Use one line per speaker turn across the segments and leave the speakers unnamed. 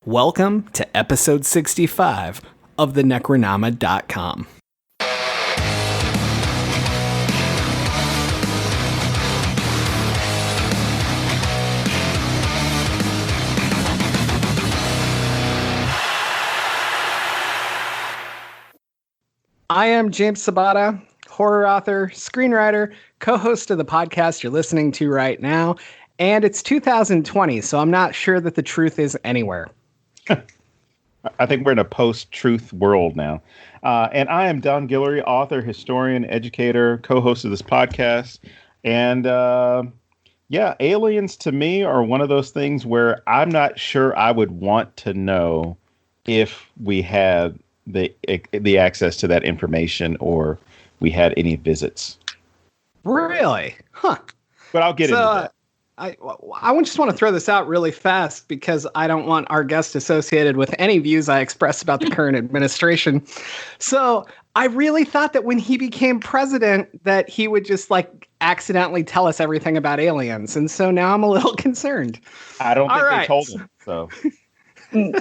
Welcome to episode 65 of the Necronama.com. I am James Sabata, horror author, screenwriter, co-host of the podcast you're listening to right now, and it's 2020, so I'm not sure that the truth is anywhere.
I think we're in a post-truth world now. And I am Don Guillory, author, historian, educator, co-host of this podcast. And aliens to me are one of those things where I'm not sure I would want to know if we had the access to that information or we had any visits.
Really? Huh.
But I'll get into that.
I just want to throw this out really fast because I don't want our guest associated with any views I express about the current administration. So I really thought that when he became president that he would just accidentally tell us everything about aliens. And so now I'm a little concerned.
I don't think they told him. So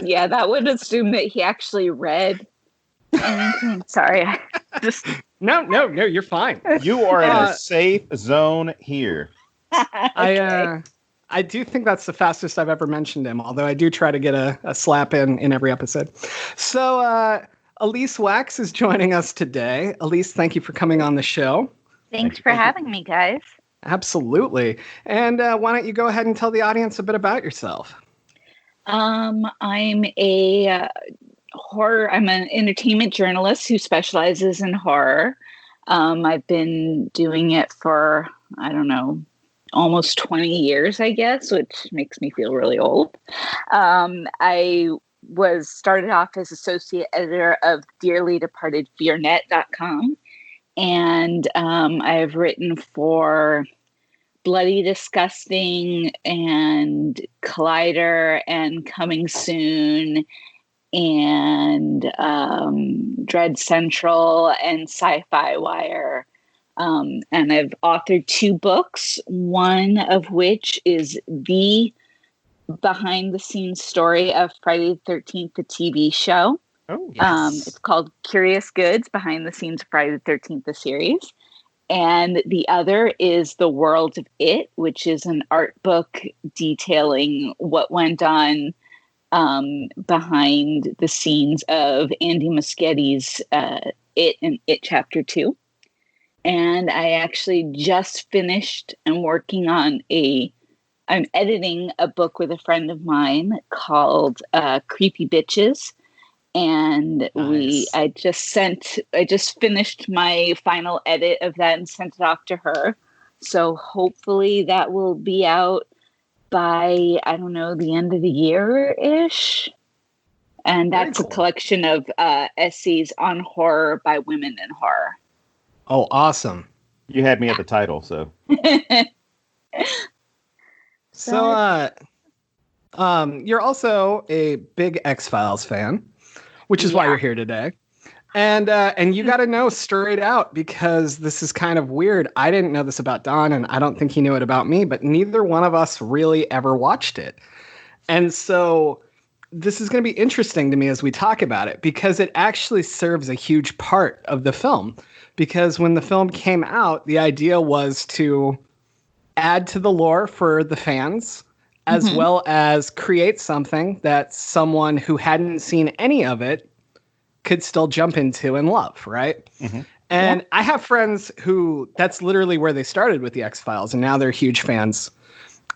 yeah, that would assume that he actually read anything. Sorry.
No, you're fine.
You are in a safe zone here.
Okay.
I do think that's the fastest I've ever mentioned him, although I do try to get a slap in every episode. So Alyse Wax is joining us today. Alyse, thank you for coming on the show.
Thanks for having me, guys.
Absolutely. And why don't you go ahead and tell the audience a bit about yourself?
I'm an entertainment journalist who specializes in horror. I've been doing it for, almost 20 years, I guess, which makes me feel really old. I was started off as associate editor of dearly departed fearnet.com. And I've written for Bloody Disgusting and Collider and Coming Soon and Dread Central and Sci-Fi Wire. And I've authored 2 books, one of which is the behind-the-scenes story of Friday the 13th, the TV show.
Oh, yes.
It's called Curious Goods, Behind the Scenes of Friday the 13th, the series. And the other is The World of It, which is an art book detailing what went on behind the scenes of Andy Muschietti's It and It Chapter 2. And I actually just finished and I'm editing a book with a friend of mine called Creepy Bitches. And
nice.
I just finished my final edit of that and sent it off to her. So hopefully that will be out by, the end of the year-ish. And that's
Very cool.
A collection of essays on horror by women in horror.
Oh, awesome.
You had me at the title, so.
So, you're also a big X-Files fan, which is why you're here today. And you got to know straight out, because this is kind of weird. I didn't know this about Don, and I don't think he knew it about me, but neither one of us really ever watched it. And so this is going to be interesting to me as we talk about it, because it actually serves a huge part of the film. Because when the film came out, the idea was to add to the lore for the fans, as well as create something that someone who hadn't seen any of it could still jump into and love, right? Mm-hmm. And I have friends who that's literally where they started with the X-Files, and now they're huge fans.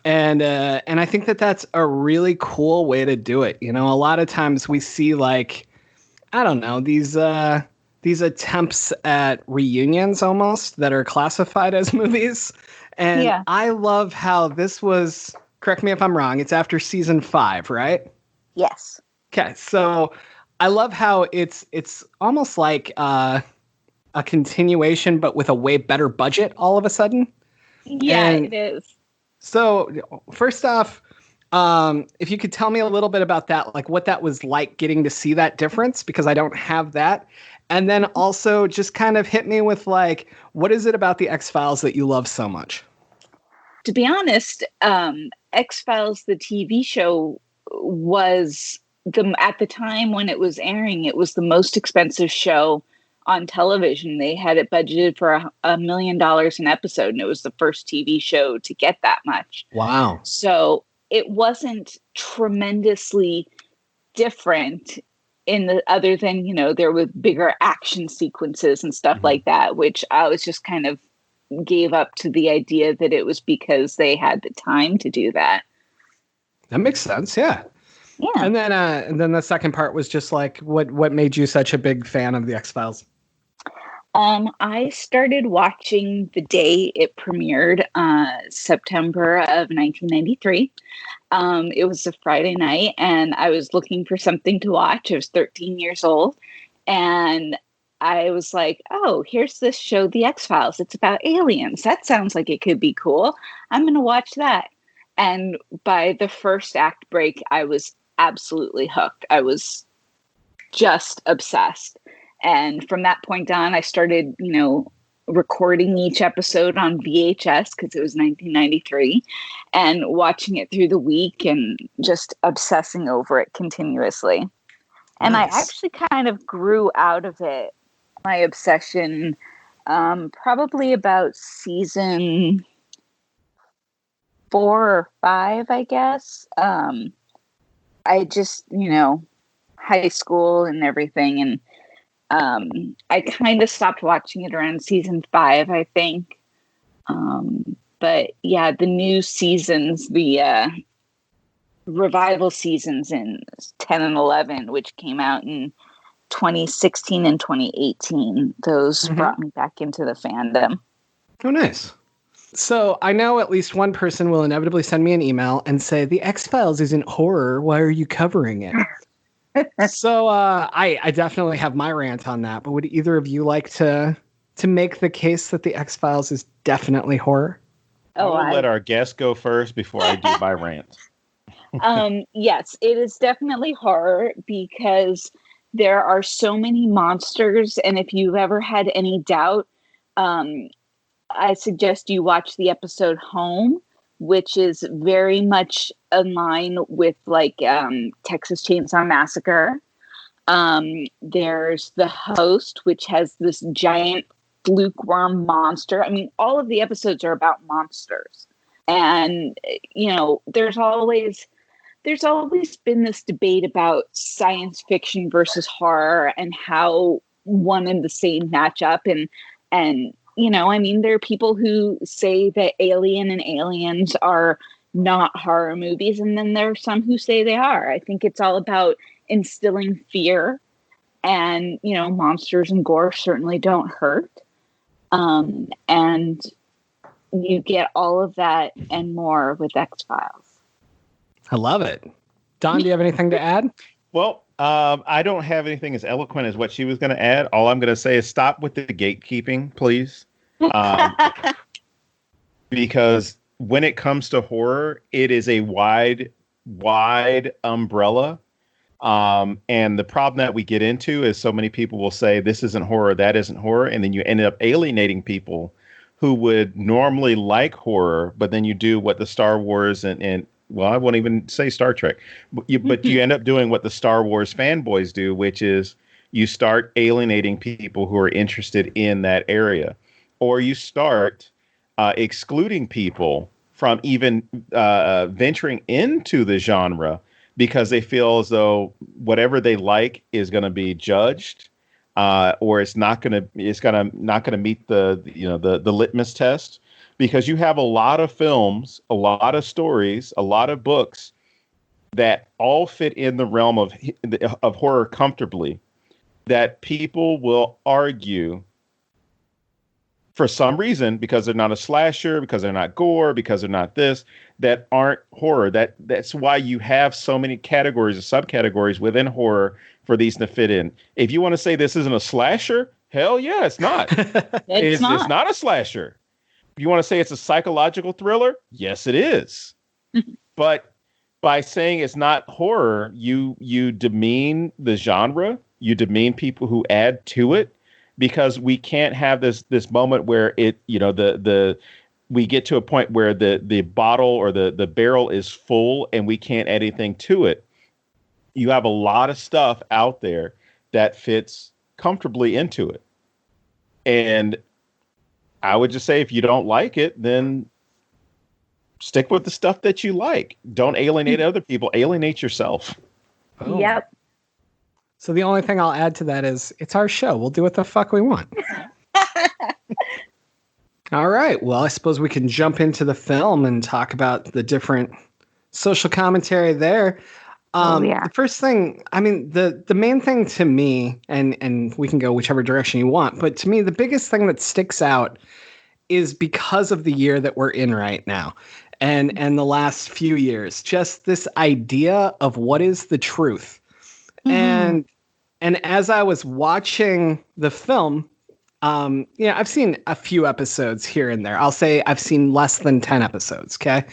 And I think that that's a really cool way to do it. You know, a lot of times we see these attempts at reunions almost that are classified as movies. And I love how this was, correct me if I'm wrong, it's after season 5, right?
Yes.
Okay, so I love how it's almost like a continuation, but with a way better budget all of a sudden.
Yeah, it is.
So first off, if you could tell me a little bit about that, like what that was like getting to see that difference, because I don't have that. And then also just kind of hit me with what is it about the X-Files that you love so much?
To be honest, X-Files, the TV show, was at the time when it was airing, it was the most expensive show on television. They had it budgeted for $1 million an episode, and it was the first TV show to get that much.
Wow.
So it wasn't tremendously different in the other than, there were bigger action sequences and stuff like that, which I was just kind of gave up to the idea that it was because they had the time to do that.
That makes sense. Yeah.
Yeah.
And then the second part was just like, what made you such a big fan of the X-Files?
I started watching the day it premiered, September of 1993. It was a Friday night, and I was looking for something to watch. I was 13 years old, and I was like, oh, here's this show, The X-Files. It's about aliens. That sounds like it could be cool. I'm going to watch that. And by the first act break, I was absolutely hooked. I was just obsessed. And from that point on, I started, recording each episode on VHS because it was 1993 and watching it through the week and just obsessing over it continuously. And nice. I actually kind of grew out of it, my obsession, probably about season 4 or 5, I guess. I just, high school and everything. And I kind of stopped watching it around season 5, I think. But yeah, the new seasons, the revival seasons in 10 and 11, which came out in 2016 and 2018, those brought me back into the fandom. Oh,
nice. So I know at least one person will inevitably send me an email and say, the X-Files isn't horror. Why are you covering it? So I definitely have my rant on that, but would either of you like to make the case that the X-Files is definitely horror?
Oh, I will let our guest go first before I do my rant.
Yes, it is definitely horror because there are so many monsters, and if you've ever had any doubt, I suggest you watch the episode Home, which is very much in line with Texas Chainsaw Massacre. There's The Host, which has this giant lukewarm monster. I mean, all of the episodes are about monsters. And, there's always been this debate about science fiction versus horror and how one and the same match up. And there are people who say that Alien and Aliens are not horror movies, and then there are some who say they are. I think it's all about instilling fear, and, monsters and gore certainly don't hurt. And you get all of that and more with X-Files.
I love it. Don, do you have anything to add?
Well, I don't have anything as eloquent as what she was going to add. All I'm going to say is stop with the gatekeeping, please. Because when it comes to horror, it is a wide umbrella. And the problem that we get into is so many people will say this isn't horror, that isn't horror. And then you end up alienating people who would normally like horror, but then you do what the Star Wars and well, I won't even say Star Trek, but you end up doing what the Star Wars fanboys do, which is you start alienating people who are interested in that area, or you start excluding people from even venturing into the genre because they feel as though whatever they like is going to be judged, or it's not going to meet the litmus test. Because you have a lot of films, a lot of stories, a lot of books that all fit in the realm of horror comfortably, that people will argue for some reason, because they're not a slasher, because they're not gore, because they're not this, that aren't horror. That's why you have so many categories or subcategories within horror for these to fit in. If you want to say this isn't a slasher, hell yeah, it's not. It's not a slasher. You want to say it's a psychological thriller? Yes, it is. But by saying it's not horror, you demean the genre. You demean people who add to it, because we can't have this moment where we get to a point where the bottle or the barrel is full and we can't add anything to it. you have a lot of stuff out there that fits comfortably into it. And I would just say, if you don't like it, then stick with the stuff that you like. Don't alienate other people. Alienate yourself.
Boom.
Yep.
So the only thing I'll add to that is it's our show. We'll do what the fuck we want. All right. Well, I suppose we can jump into the film and talk about the different social commentary there. The first thing, I mean, the main thing to me, and we can go whichever direction you want, but to me, the biggest thing that sticks out is because of the year that we're in right now and the last few years, just this idea of what is the truth. And as I was watching the film, I've seen a few episodes here and there. I'll say I've seen less than 10 episodes. Okay.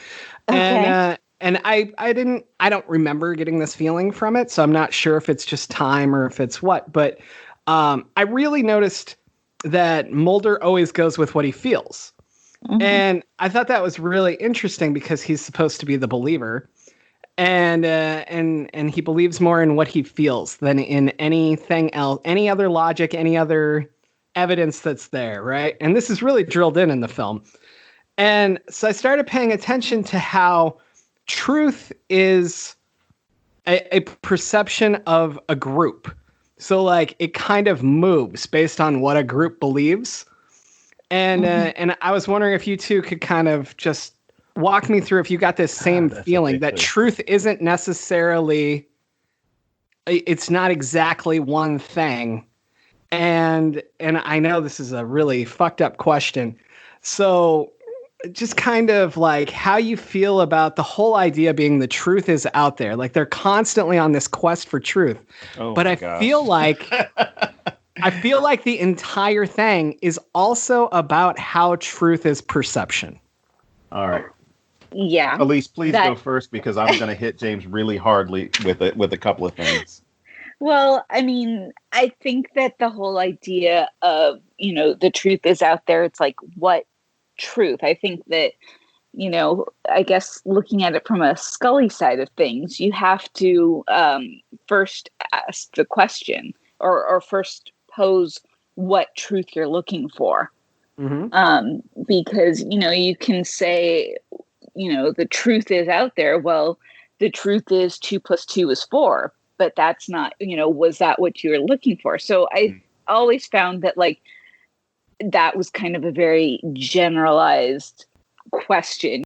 And I don't remember getting this feeling from it. So I'm not sure if it's just time or if it's what, but I really noticed that Mulder always goes with what he feels. Mm-hmm. And I thought that was really interesting because he's supposed to be the believer. And he believes more in what he feels than in anything else, any other logic, any other evidence that's there, right? And this is really drilled in the film. And so I started paying attention to how truth is a perception of a group. So like it kind of moves based on what a group believes. And I was wondering if you two could kind of just walk me through if you got this same feeling that truth isn't necessarily, it's not exactly one thing. And I know this is a really fucked up question. So just kind of like how you feel about the whole idea being the truth is out there. Like they're constantly on this quest for truth. But I feel like the entire thing is also about how truth is perception.
All right.
Yeah.
Alyse, please go first because I'm going to hit James really hardly with a couple of things.
Well, I mean, I think that the whole idea of, the truth is out there. It's like, what truth? I think that, I guess looking at it from a Scully side of things, you have to first ask the question or first pose what truth you're looking for. Mm-hmm. Because, you can say, the truth is out there. Well, the truth is 2 + 2 is 4, but that's not, was that what you were looking for? So I always found that like, that was kind of a very generalized question.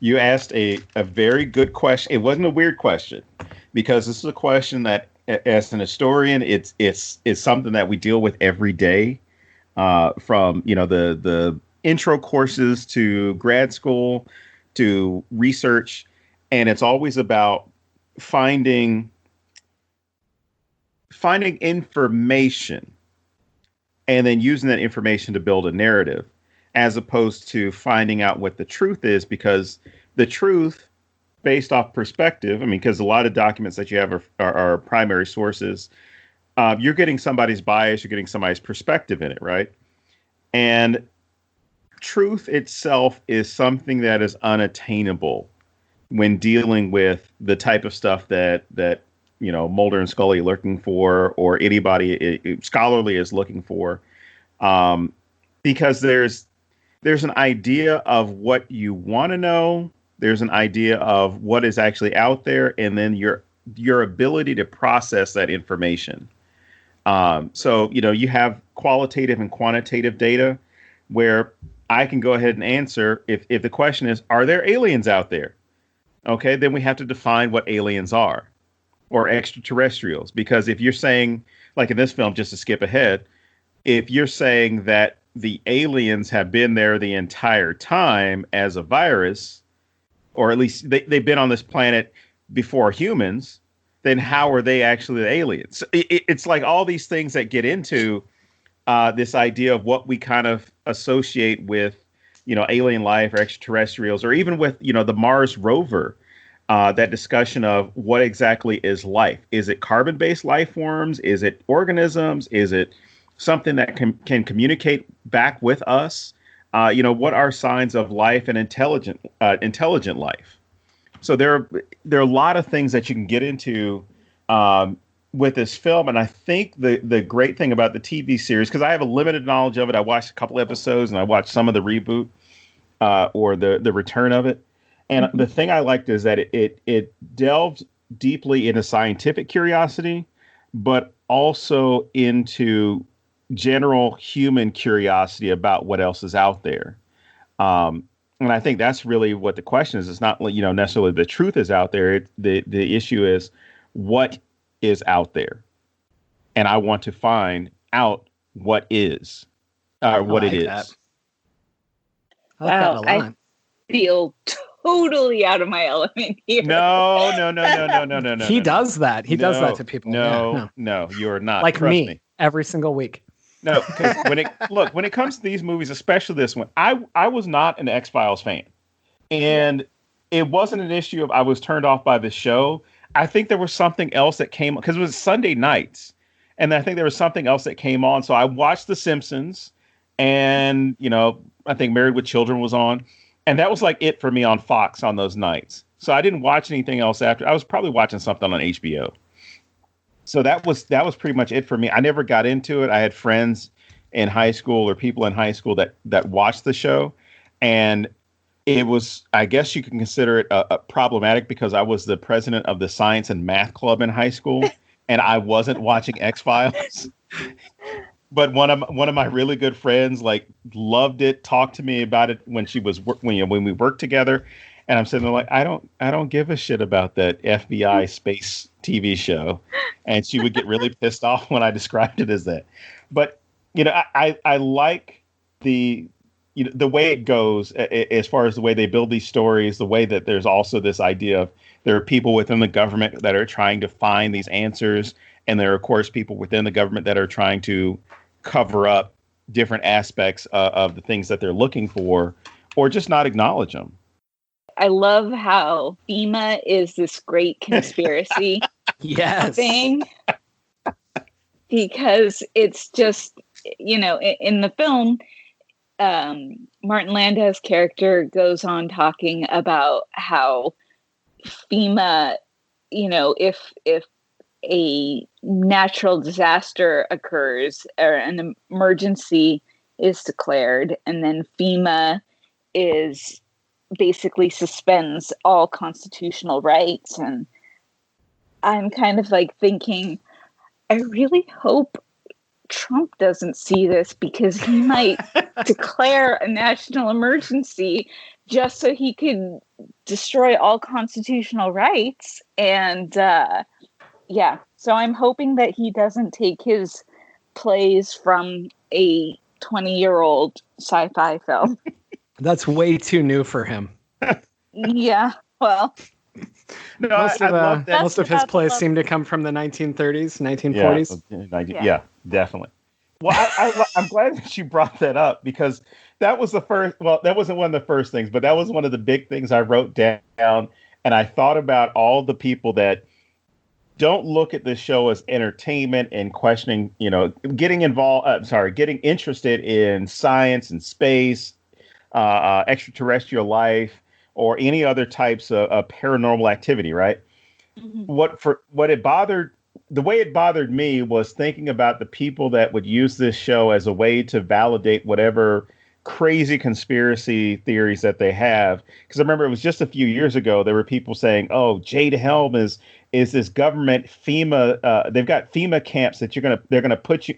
You asked a very good question. It wasn't a weird question because this is a question that as an historian, it's something that we deal with every day, from, the intro courses to grad school to research. And it's always about finding information and then using that information to build a narrative, as opposed to finding out what the truth is, because the truth based off perspective, I mean, because a lot of documents that you have are primary sources, you're getting somebody's bias, you're getting somebody's perspective in it, right? And truth itself is something that is unattainable when dealing with the type of stuff that Mulder and Scully are looking for, or anybody scholarly is looking for, because there's an idea of what you want to know, there's an idea of what is actually out there, and then your ability to process that information. So you have qualitative and quantitative data where I can go ahead and answer if the question is, are there aliens out there? Okay, then we have to define what aliens are, or extraterrestrials. Because if you're saying, like in this film, just to skip ahead, if you're saying that the aliens have been there the entire time as a virus, or at least they've been on this planet before humans, then how are they actually the aliens? It's like all these things that get into this idea of what we kind of associate with, alien life or extraterrestrials, or even with, the Mars rover, that discussion of what exactly is life. Is it carbon-based life forms? Is it organisms? Is it something that can communicate back with us? What are signs of life and intelligent life? So there are a lot of things that you can get into with this film, and I think the great thing about the TV series, because I have a limited knowledge of it, I watched a couple episodes and I watched some of the reboot or the return of it, and the thing I liked is that it delved deeply into scientific curiosity, but also into general human curiosity about what else is out there. And I think that's really what the question is. It's not, necessarily the truth is out there. The issue is what is out there. And I want to find out what is, what it is.
That. I like that a lot.
I feel totally out of my element here.
No.
He does that. He does that to people.
No, you're not.
Like
Trust me.
Every single week.
No, because when it comes to these movies, especially this one, I was not an X-Files fan. And it wasn't an issue of I was turned off by the show. I think there was something else that came, because it was Sunday nights. And I think there was something else that came on. So I watched The Simpsons, and, I think Married with Children was on. And that was like it for me on Fox on those nights. So I didn't watch anything else after. I was probably watching something on HBO. So that was pretty much it for me. I never got into it. I had friends in high school or people in high school that watched the show. And it was, I guess you can consider it problematic, because I was the president of the science and math club in high school, and I wasn't watching X-Files. But one of my really good friends loved it, talked to me about it when we worked together. And I'm sitting there like, I don't give a shit about that FBI space TV show. And she would get really pissed off when I described it as that. But, I like the way it goes, as far as the way they build these stories, the way that there's also this idea of there are people within the government that are trying to find these answers. And there are, of course, people within the government that are trying to cover up different aspects of the things that they're looking for, or just not acknowledge them.
I love how FEMA is this great conspiracy thing, because it's just, in the film, Martin Landau's character goes on talking about how FEMA, if a natural disaster occurs or an emergency is declared, and then FEMA basically suspends all constitutional rights. And I'm kind of thinking, I really hope Trump doesn't see this, because he might declare a national emergency just so he can destroy all constitutional rights. And so I'm hoping that he doesn't take his plays from a 20-year-old sci-fi film.
That's way too new for him.
Yeah, well.
No,
most of his plays seem to come from the 1930s, 1940s.
Yeah, definitely. Well, I'm glad that you brought that up, because that was the first. Well, that wasn't one of the first things, but that was one of the big things I wrote down. And I thought about all the people that don't look at this show as entertainment and questioning, getting interested in science and space, extraterrestrial life, or any other types of paranormal activity, right? Mm-hmm. The way it bothered me was thinking about the people that would use this show as a way to validate whatever crazy conspiracy theories that they have. Because I remember it was just a few years ago, there were people saying, "Oh, Jade Helm is this government FEMA? They've got FEMA camps that they're gonna put you."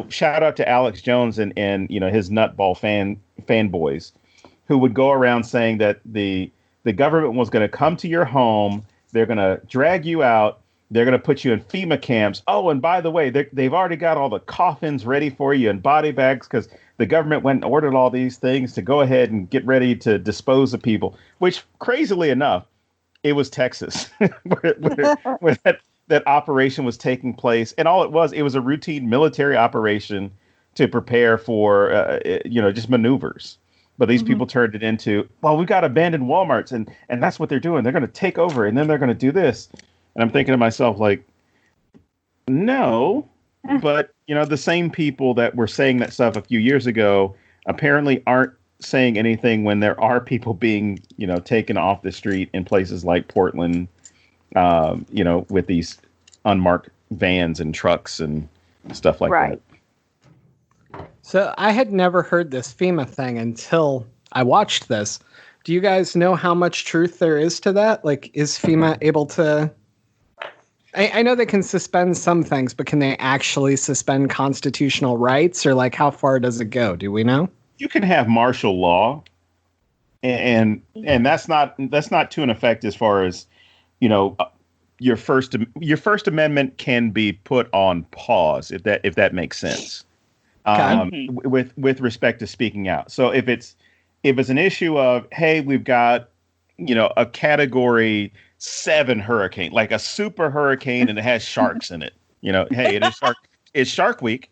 Shout out to Alex Jones and his nutball fanboys, who would go around saying that the government was going to come to your home, they're going to drag you out, they're going to put you in FEMA camps. Oh, and by the way, they've already got all the coffins ready for you and body bags, because the government went and ordered all these things to go ahead and get ready to dispose of people, which, crazily enough, it was Texas where that operation was taking place. And all it was a routine military operation to prepare for, just maneuvers. But these people turned it into, well, we've got abandoned Walmarts, and that's what they're doing. They're going to take over, and then they're going to do this. And I'm thinking to myself, no. But, the same people that were saying that stuff a few years ago apparently aren't saying anything when there are people being, taken off the street in places like Portland, with these unmarked vans and trucks and stuff like that.
So I had never heard this FEMA thing until I watched this. Do you guys know how much truth there is to that? Like, is FEMA able to... I know they can suspend some things, but can they actually suspend constitutional rights, or like how far does it go? Do we know?
You can have martial law, and that's not to an effect as far as, your First Amendment can be put on pause if that makes sense. With respect to speaking out. So if it's an issue of, hey, we've got, a category 7 hurricane, like a super hurricane, and it has sharks in it. Hey, it's Shark Week.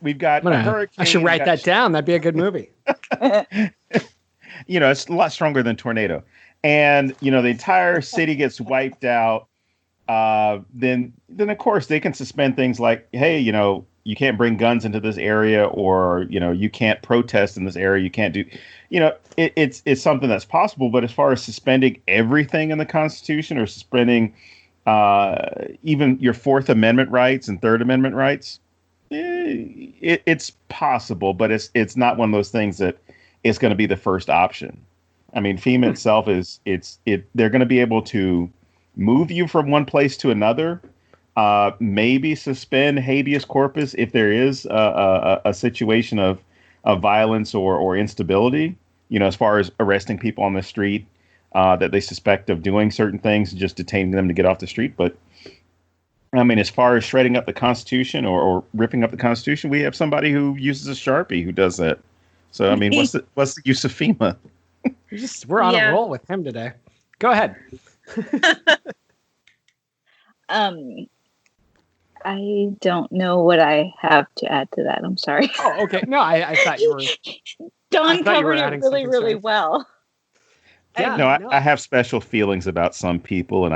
We've got a hurricane.
I should write that down. That'd be a good movie.
It's a lot stronger than tornado. And, the entire city gets wiped out. Then of course they can suspend things like, hey, you can't bring guns into this area, or, you can't protest in this area. You can't do, it's something that's possible. But as far as suspending everything in the Constitution, or suspending even your Fourth Amendment rights and Third Amendment rights, it's possible, but it's not one of those things that is going to be the first option. I mean, FEMA itself they're going to be able to move you from one place to another. Maybe suspend habeas corpus if there is a situation of violence or instability, as far as arresting people on the street that they suspect of doing certain things, and just detaining them to get off the street. But I mean, as far as shredding up the Constitution or ripping up the Constitution, we have somebody who uses a Sharpie who does that. So, I mean, what's the use of FEMA?
We're on a roll with him today. Go ahead.
I don't know what I have to add to that. I'm sorry.
Oh, okay. No, I thought you were...
Don covered it really, really well.
Yeah, no, I have special feelings about some people, and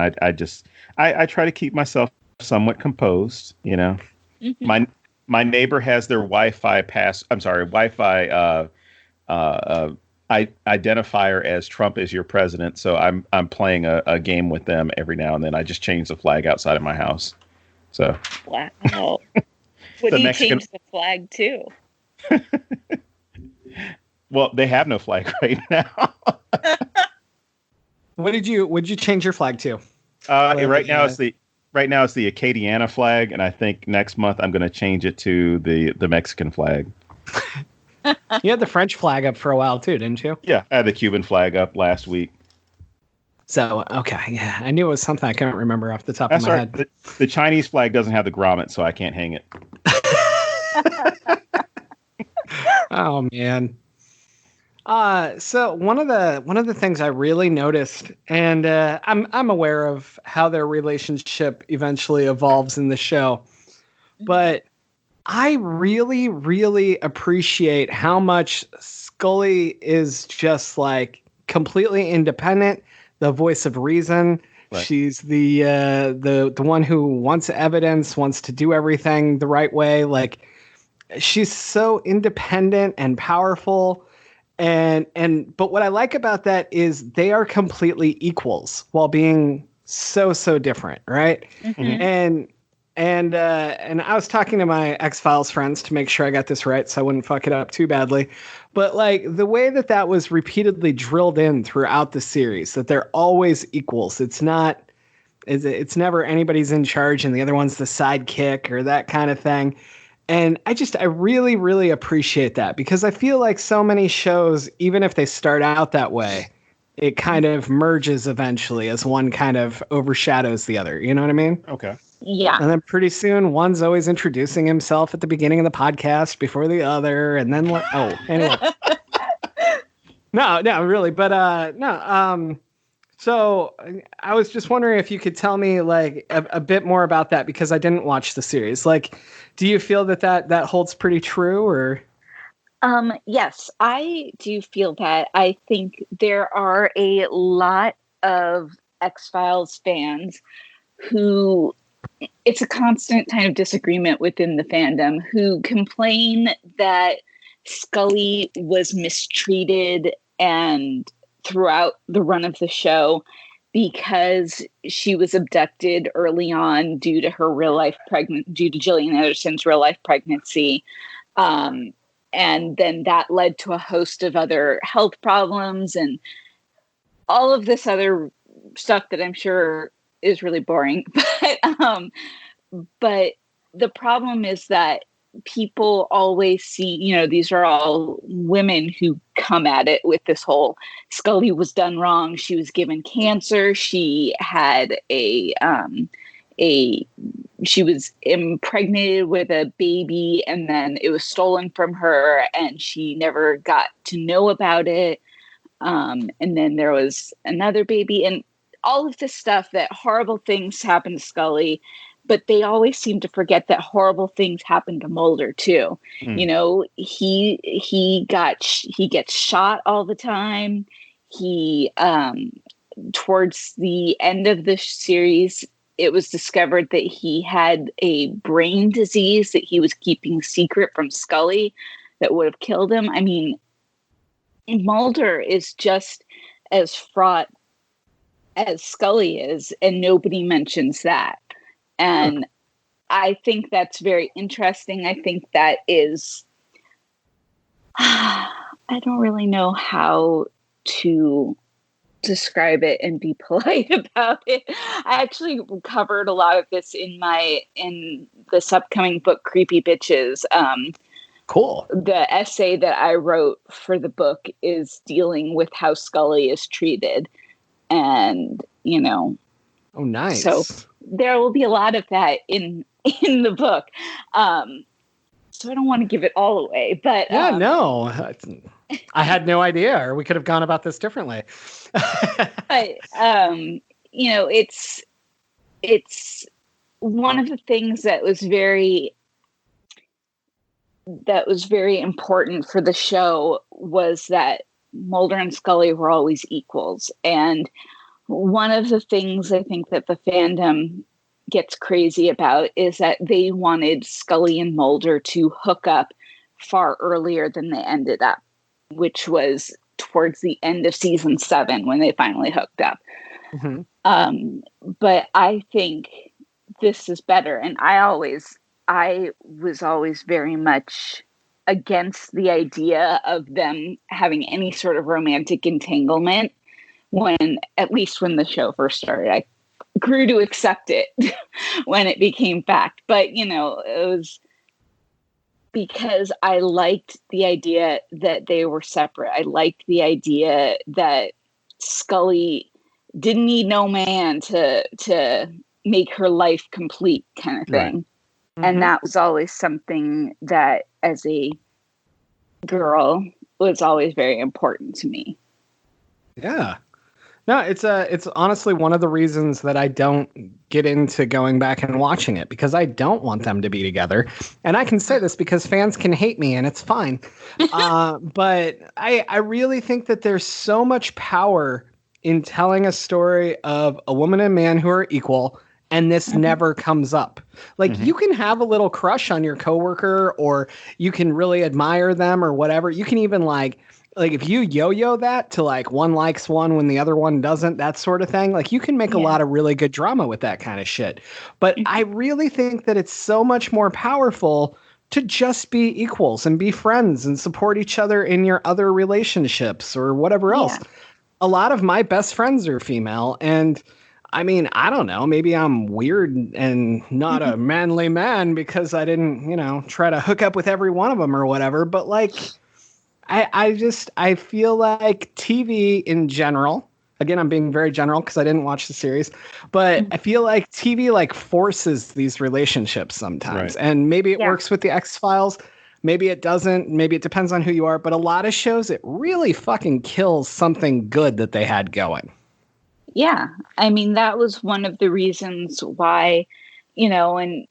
I try to keep myself somewhat composed, Mm-hmm. My neighbor has their Wi-Fi identifier as Trump is your president. So I'm playing a game with them every now and then. I just change the flag outside of my house. So
wow. What do you change the flag to?
Well, they have no flag right now.
What did you change your flag to?
Right now it's the Acadiana flag, and I think next month I'm going to change it to the Mexican flag.
You had the French flag up for a while too, didn't you?
Yeah, I had the Cuban flag up last week.
So, okay, yeah. I knew it was something I couldn't remember off the top of my head.
The Chinese flag doesn't have the grommet, so I can't hang it.
Oh, man. So one of the things I really noticed, and I'm aware of how their relationship eventually evolves in the show, but I really, really appreciate how much Scully is just like completely independent, the voice of reason. Right. She's the one who wants evidence, wants to do everything the right way. Like, she's so independent and powerful. But what I like about that is they are completely equals while being so different, right? Mm-hmm. And I was talking to my X-Files friends to make sure I got this right so I wouldn't fuck it up too badly. But like the way that was repeatedly drilled in throughout the series, that they're always equals. It's never anybody's in charge and the other one's the sidekick or that kind of thing. And I really, really appreciate that, because I feel like so many shows, even if they start out that way, it kind of merges eventually as one kind of overshadows the other. You know what I mean?
Okay.
Yeah.
And then pretty soon one's always introducing himself at the beginning of the podcast before the other. And then, anyway. No, really. But so I was just wondering if you could tell me like a bit more about that, because I didn't watch the series. Like, do you feel that holds pretty true, or?
Yes, I do feel that. I think there are a lot of X-Files fans who, it's a constant kind of disagreement within the fandom, who complain that Scully was mistreated and throughout the run of the show because she was abducted early on due to Gillian Anderson's real life pregnancy. And then that led to a host of other health problems and all of this other stuff that I'm sure is really boring. But the problem is that people always see, these are all women who come at it with this whole Scully was done wrong. She was given cancer. She had she was impregnated with a baby and then it was stolen from her and she never got to know about it. And then there was another baby and all of this stuff, that horrible things happened to Scully, but they always seem to forget that horrible things happened to Mulder too. He gets shot all the time. Towards the end of the series, it was discovered that he had a brain disease that he was keeping secret from Scully that would have killed him. I mean, Mulder is just as fraught as Scully is, and nobody mentions that. And I think that's very interesting. I think that is, I don't really know how to describe it and be polite about it. I actually covered a lot of this in this upcoming book, Creepy Bitches.
Cool.
The essay that I wrote for the book is dealing with how Scully is treated. And,
oh, nice.
So there will be a lot of that in the book. So I don't want to give it all away, but
no, I had no idea, or we could have gone about this differently.
But it's one of the things that was very important for the show was that Mulder and Scully were always equals. And one of the things I think that the fandom gets crazy about is that they wanted Scully and Mulder to hook up far earlier than they ended up, which was towards the end of season 7 when they finally hooked up. Mm-hmm. But I think this is better. And I was always very much against the idea of them having any sort of romantic entanglement at least when the show first started. I grew to accept it when it became fact. But, it was because I liked the idea that they were separate. I liked the idea that Scully didn't need no man to make her life complete kind of thing. Right. Mm-hmm. And that was always something that as a girl was always very important to me.
Yeah. No, it's honestly one of the reasons that I don't get into going back and watching it, because I don't want them to be together. And I can say this because fans can hate me and it's fine. But I really think that there's so much power in telling a story of a woman and man who are equal, and this never comes up. Like, you can have a little crush on your coworker, or you can really admire them or whatever. You can even like if you yo-yo that to like one likes one when the other one doesn't, that sort of thing, like you can make a lot of really good drama with that kind of shit. But I really think that it's so much more powerful to just be equals and be friends and support each other in your other relationships or whatever else. A lot of my best friends are female, and I mean, I don't know, maybe I'm weird and not a manly man because I didn't, try to hook up with every one of them or whatever. But like, I feel like TV in general, again, I'm being very general because I didn't watch the series, but I feel like TV like forces these relationships sometimes. Right. And maybe it works with the X-Files. Maybe it doesn't. Maybe it depends on who you are. But a lot of shows, it really fucking kills something good that they had going.
Yeah. I mean, that was one of the reasons why, and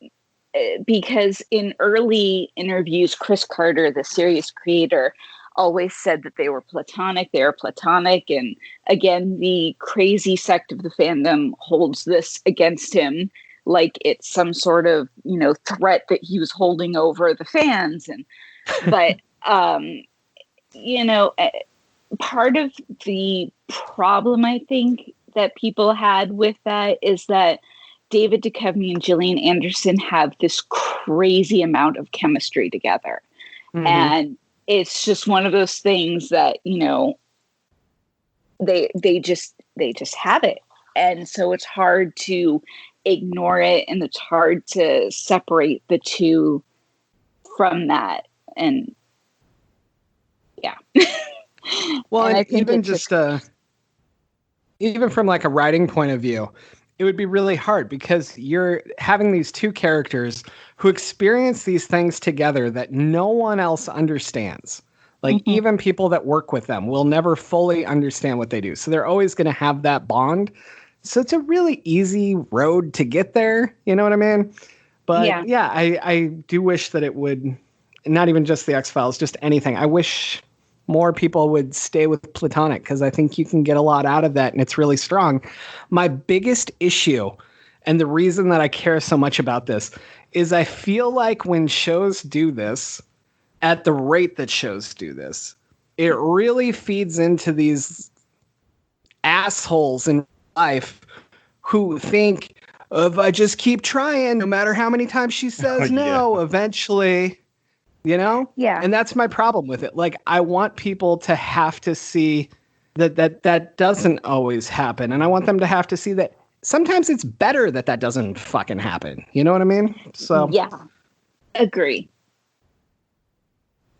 because in early interviews, Chris Carter, the series creator, always said that they were platonic. And again, the crazy sect of the fandom holds this against him like it's some sort of, threat that he was holding over the fans. But um, part of the problem I think that people had with that is that David Duchovny and Gillian Anderson have this crazy amount of chemistry together. Mm-hmm. And it's just one of those things that, they just have it. And so it's hard to ignore it, and it's hard to separate the two from that. And yeah.
Well, and even just even from like a writing point of view, it would be really hard because you're having these two characters who experience these things together that no one else understands. Like mm-hmm. even people that work with them will never fully understand what they do. So they're always going to have that bond. So it's a really easy road to get there. You know what I mean? But yeah, I do wish that it would, not even just the X-Files, just anything. I wish more people would stay with platonic, because I think you can get a lot out of that, and it's really strong. My biggest issue, and the reason that I care so much about this, is I feel like when shows do this, at the rate that shows do this, it really feeds into these assholes in life who think, if I just keep trying, no matter how many times she says no, eventually... Yeah. And that's my problem with it. Like, I want people to have to see that doesn't always happen. And I want them to have to see that sometimes it's better that doesn't fucking happen. You know what I mean? So
yeah, agree.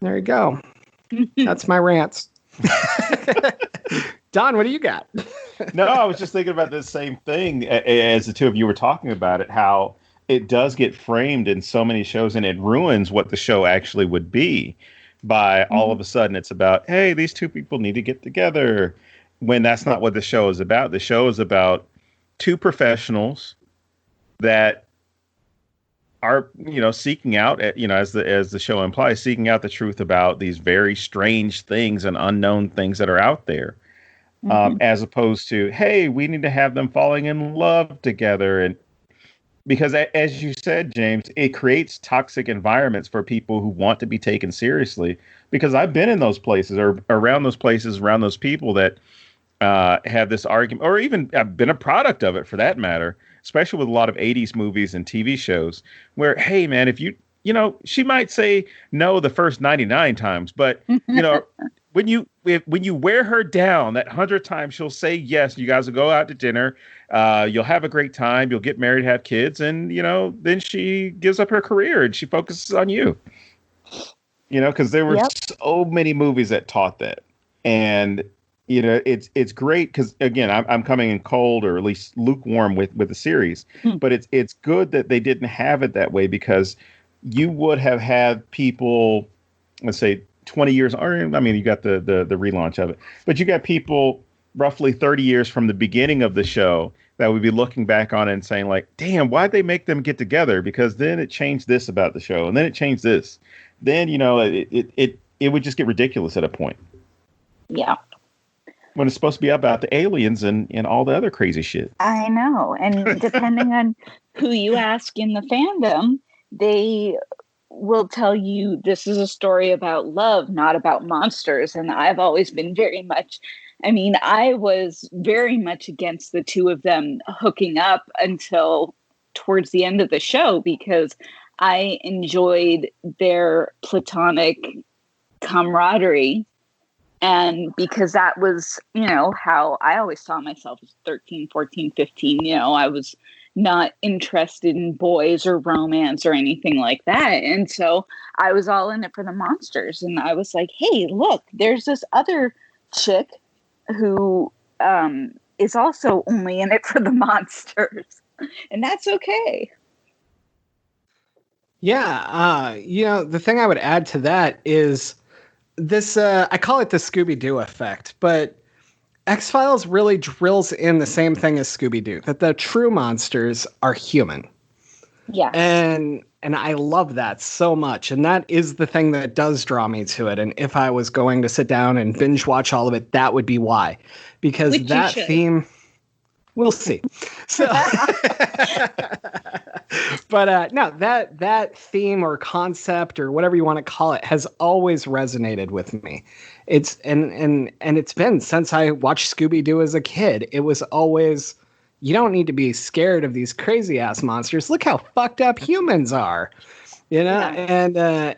There you go. That's my rants. Don, what do you got?
No, I was just thinking about this same thing as the two of you were talking about it, how it does get framed in so many shows, and it ruins what the show actually would be by all of a sudden it's about, hey, these two people need to get together, when that's not what the show is about. The show is about two professionals that are, seeking out, as the show implies, seeking out the truth about these very strange things and unknown things that are out there, as opposed to, hey, we need to have them falling in love together. And because, as you said, James, it creates toxic environments for people who want to be taken seriously. Because I've been in those places, or around those places, around those people that have this argument, or even I've been a product of it for that matter, especially with a lot of 80s movies and TV shows where, hey, man, if she might say no the first 99 times, but, when you wear her down that 100th time, she'll say yes. You guys will go out to dinner. You'll have a great time. You'll get married, have kids, and then she gives up her career and she focuses on you. Because there were so many movies that taught that, and it's great because, again, I'm coming in cold, or at least lukewarm with the series, but it's good that they didn't have it that way, because you would have had people, let's say, 20 years, or I mean, you got the relaunch of it, but you got people roughly 30 years from the beginning of the show that would be looking back on it and saying, like, damn, why'd they make them get together? Because then it changed this about the show, and then it changed this. Then, it would just get ridiculous at a point.
Yeah.
When it's supposed to be about the aliens and all the other crazy shit.
I know. And depending on who you ask in the fandom, they will tell you this is a story about love, not about monsters. And I've always been I was very much against the two of them hooking up until towards the end of the show, because I enjoyed their platonic camaraderie. And because that was, how I always saw myself as 13, 14, 15, I was not interested in boys or romance or anything like that. And so I was all in it for the monsters. And I was like, hey, look, there's this other chick who is also only in it for the monsters. And that's okay.
Yeah. The thing I would add to that is this, I call it the Scooby-Doo effect, but X-Files really drills in the same thing as Scooby-Doo, that the true monsters are human.
Yeah.
And I love that so much. And that is the thing that does draw me to it. And if I was going to sit down and binge watch all of it, that would be why. Because that theme, we'll see. So, But no, that theme or concept or whatever you want to call it has always resonated with me. It's and it's been since I watched Scooby-Doo as a kid. It was always, you don't need to be scared of these crazy ass monsters. Look how fucked up humans are.
Yeah.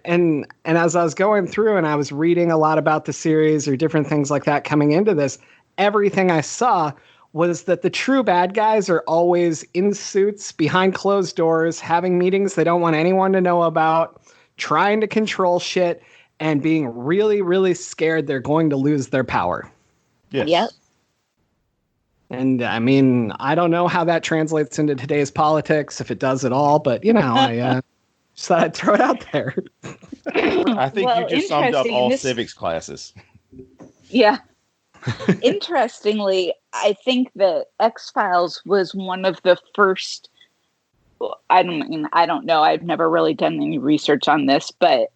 And as I was going through and I was reading a lot about the series or different things like that coming into this, everything I saw was that the true bad guys are always in suits behind closed doors, having meetings they don't want anyone to know about, trying to control shit, and being really, really scared they're going to lose their power.
Yes.
Yep.
And I mean, I don't know how that translates into today's politics, if it does at all, but you know, I just thought I'd throw it out there.
I think you just summed up
interesting.
all civics classes.
Yeah. Interestingly, I think that X-Files was one of the first. I don't know. I've never really done any research on this, but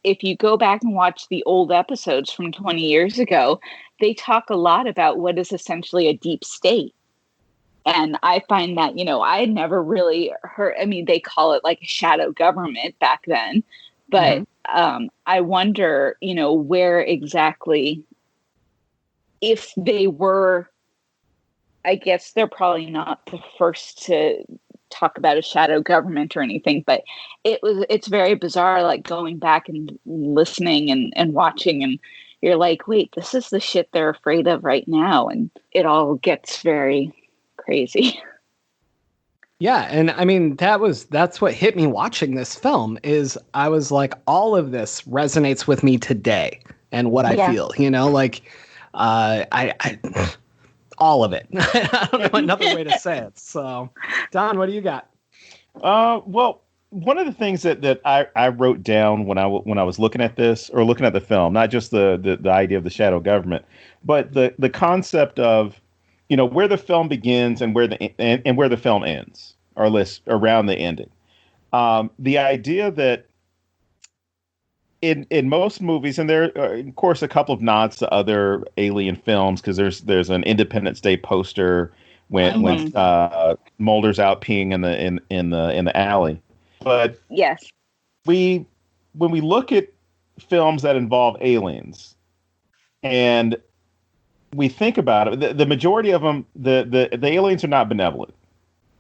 if you go back and watch the old episodes from 20 years ago, they talk a lot about what is essentially a deep state. And I find that, I had never really heard, they call it like a shadow government back then, but I wonder, where exactly, if they were, I guess they're probably not the first to talk about a shadow government or anything, but it's very bizarre, like going back and listening and watching, and you're like, wait, this is the shit they're afraid of right now. And it all gets very crazy.
Yeah, and I mean that's what hit me watching this film is I was like, all of this resonates with me today and what I feel, like I all of it. I don't know another way to say it. So, Don, what do you got?
Well, one of the things that I wrote down when I was looking at this or looking at the film, not just the idea of the shadow government, but the concept of, where the film begins and where the film ends, or at least around the ending. The idea that in most movies, and there are, of course, a couple of nods to other alien films, because there's an Independence Day poster when Mulder's out peeing in the alley. But
yes,
when we look at films that involve aliens, and we think about it, the majority of them, the aliens are not benevolent,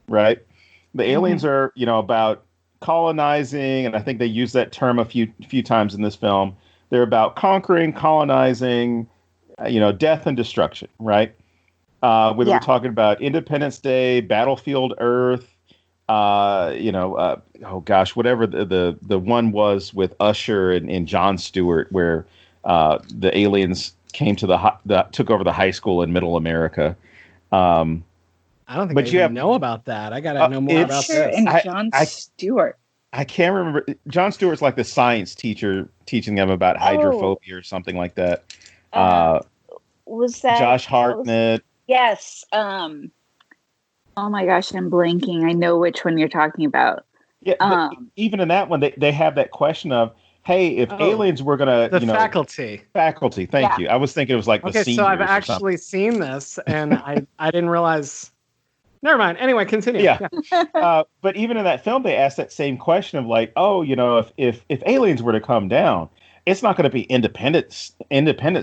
right? The aliens are, about colonizing, and I think they use that term a few times in this film. They're about conquering, colonizing, death and destruction, right? Whether we're talking about Independence Day, Battlefield Earth, oh gosh, whatever the one was with Usher and Jon Stewart, where the aliens came to took over the high school in Middle America.
I don't think I even know about that. I gotta know more about this.
And Jon Stewart.
I can't remember. Jon Stewart's like the science teacher teaching them about hydrophobia or something like that.
Was that
Josh Hartnett?
Yes. Oh my gosh, I'm blanking. I know which one you're talking about.
Yeah. Even in that one, they have that question of, hey, if aliens were gonna,
faculty.
Thank you. I was thinking it was like the seniors.
So I've actually seen this, and I didn't realize. Never mind. Anyway, continue.
Yeah. But even in that film, they asked that same question of like, if aliens were to come down, it's not going to be Independence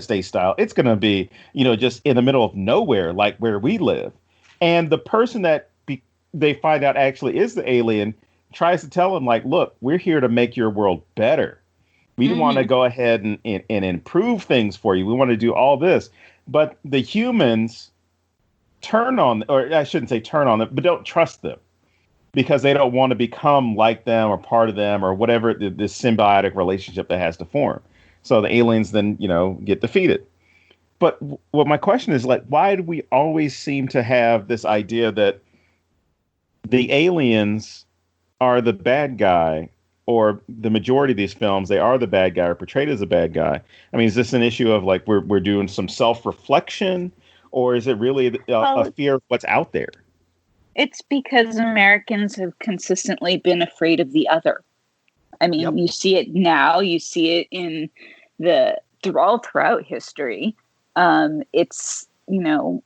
Day style. It's going to be, just in the middle of nowhere, like where we live. And the person that they find out actually is the alien tries to tell them like, look, we're here to make your world better. We want to go ahead and improve things for you. We want to do all this. But the humans turn on, or I shouldn't say turn on them, but don't trust them because they don't want to become like them or part of them or whatever this symbiotic relationship that has to form. So the aliens then, get defeated. But what my question is like, why do we always seem to have this idea that the aliens are the bad guy, or the majority of these films, they are the bad guy or portrayed as a bad guy? I mean, is this an issue of like, we're doing some self-reflection? Or is it really a fear of what's out there?
It's because Americans have consistently been afraid of the other. I mean, you see it now. You see it in all throughout history. It's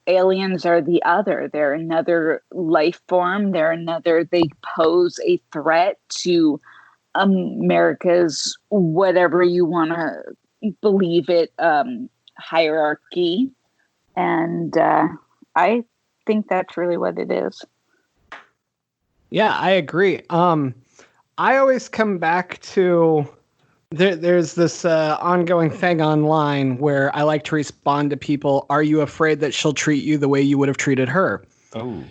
aliens are the other. They're another life form. They pose a threat to America's, whatever you want to believe it, hierarchy. And I think that's really what it is.
Yeah, I agree. I always come back to there's this ongoing thing online where I like to respond to people. Are you afraid that she'll treat you the way you would have treated her?
Oh.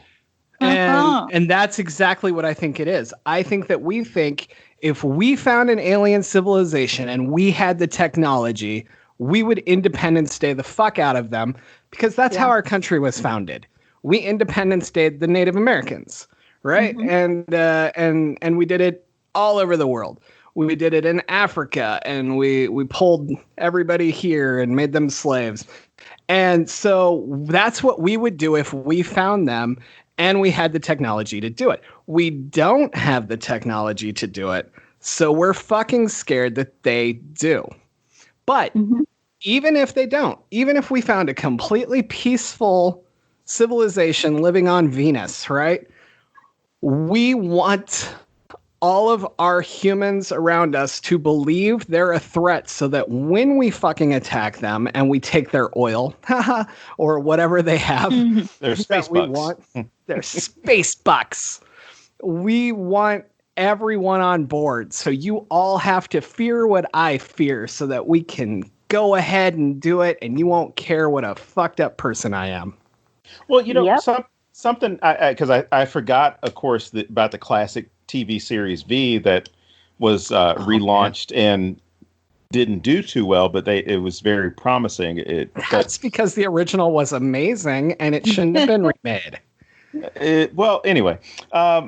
And that's exactly what I think it is. I think that we think if we found an alien civilization and we had the technology, we would Independence Day the fuck out of them, because that's how our country was founded. We Independence Day the Native Americans, right? Mm-hmm. And we did it all over the world. We did it in Africa, and we pulled everybody here and made them slaves. And so that's what we would do if we found them and we had the technology to do it. We don't have the technology to do it, so we're fucking scared that they do. But even if they don't, even if we found a completely peaceful civilization living on Venus, right? We want all of our humans around us to believe they're a threat, so that when we fucking attack them and we take their oil or whatever they have,
they're space bucks.
They're space bucks. We want everyone on board. So you all have to fear what I fear, so that we can go ahead and do it, and you won't care what a fucked up person I am.
Well, something, because I forgot, of course, about the classic TV series V that was relaunched and didn't do too well, but it was very promising.
That's because the original was amazing and it shouldn't have been remade.
Well, anyway. No,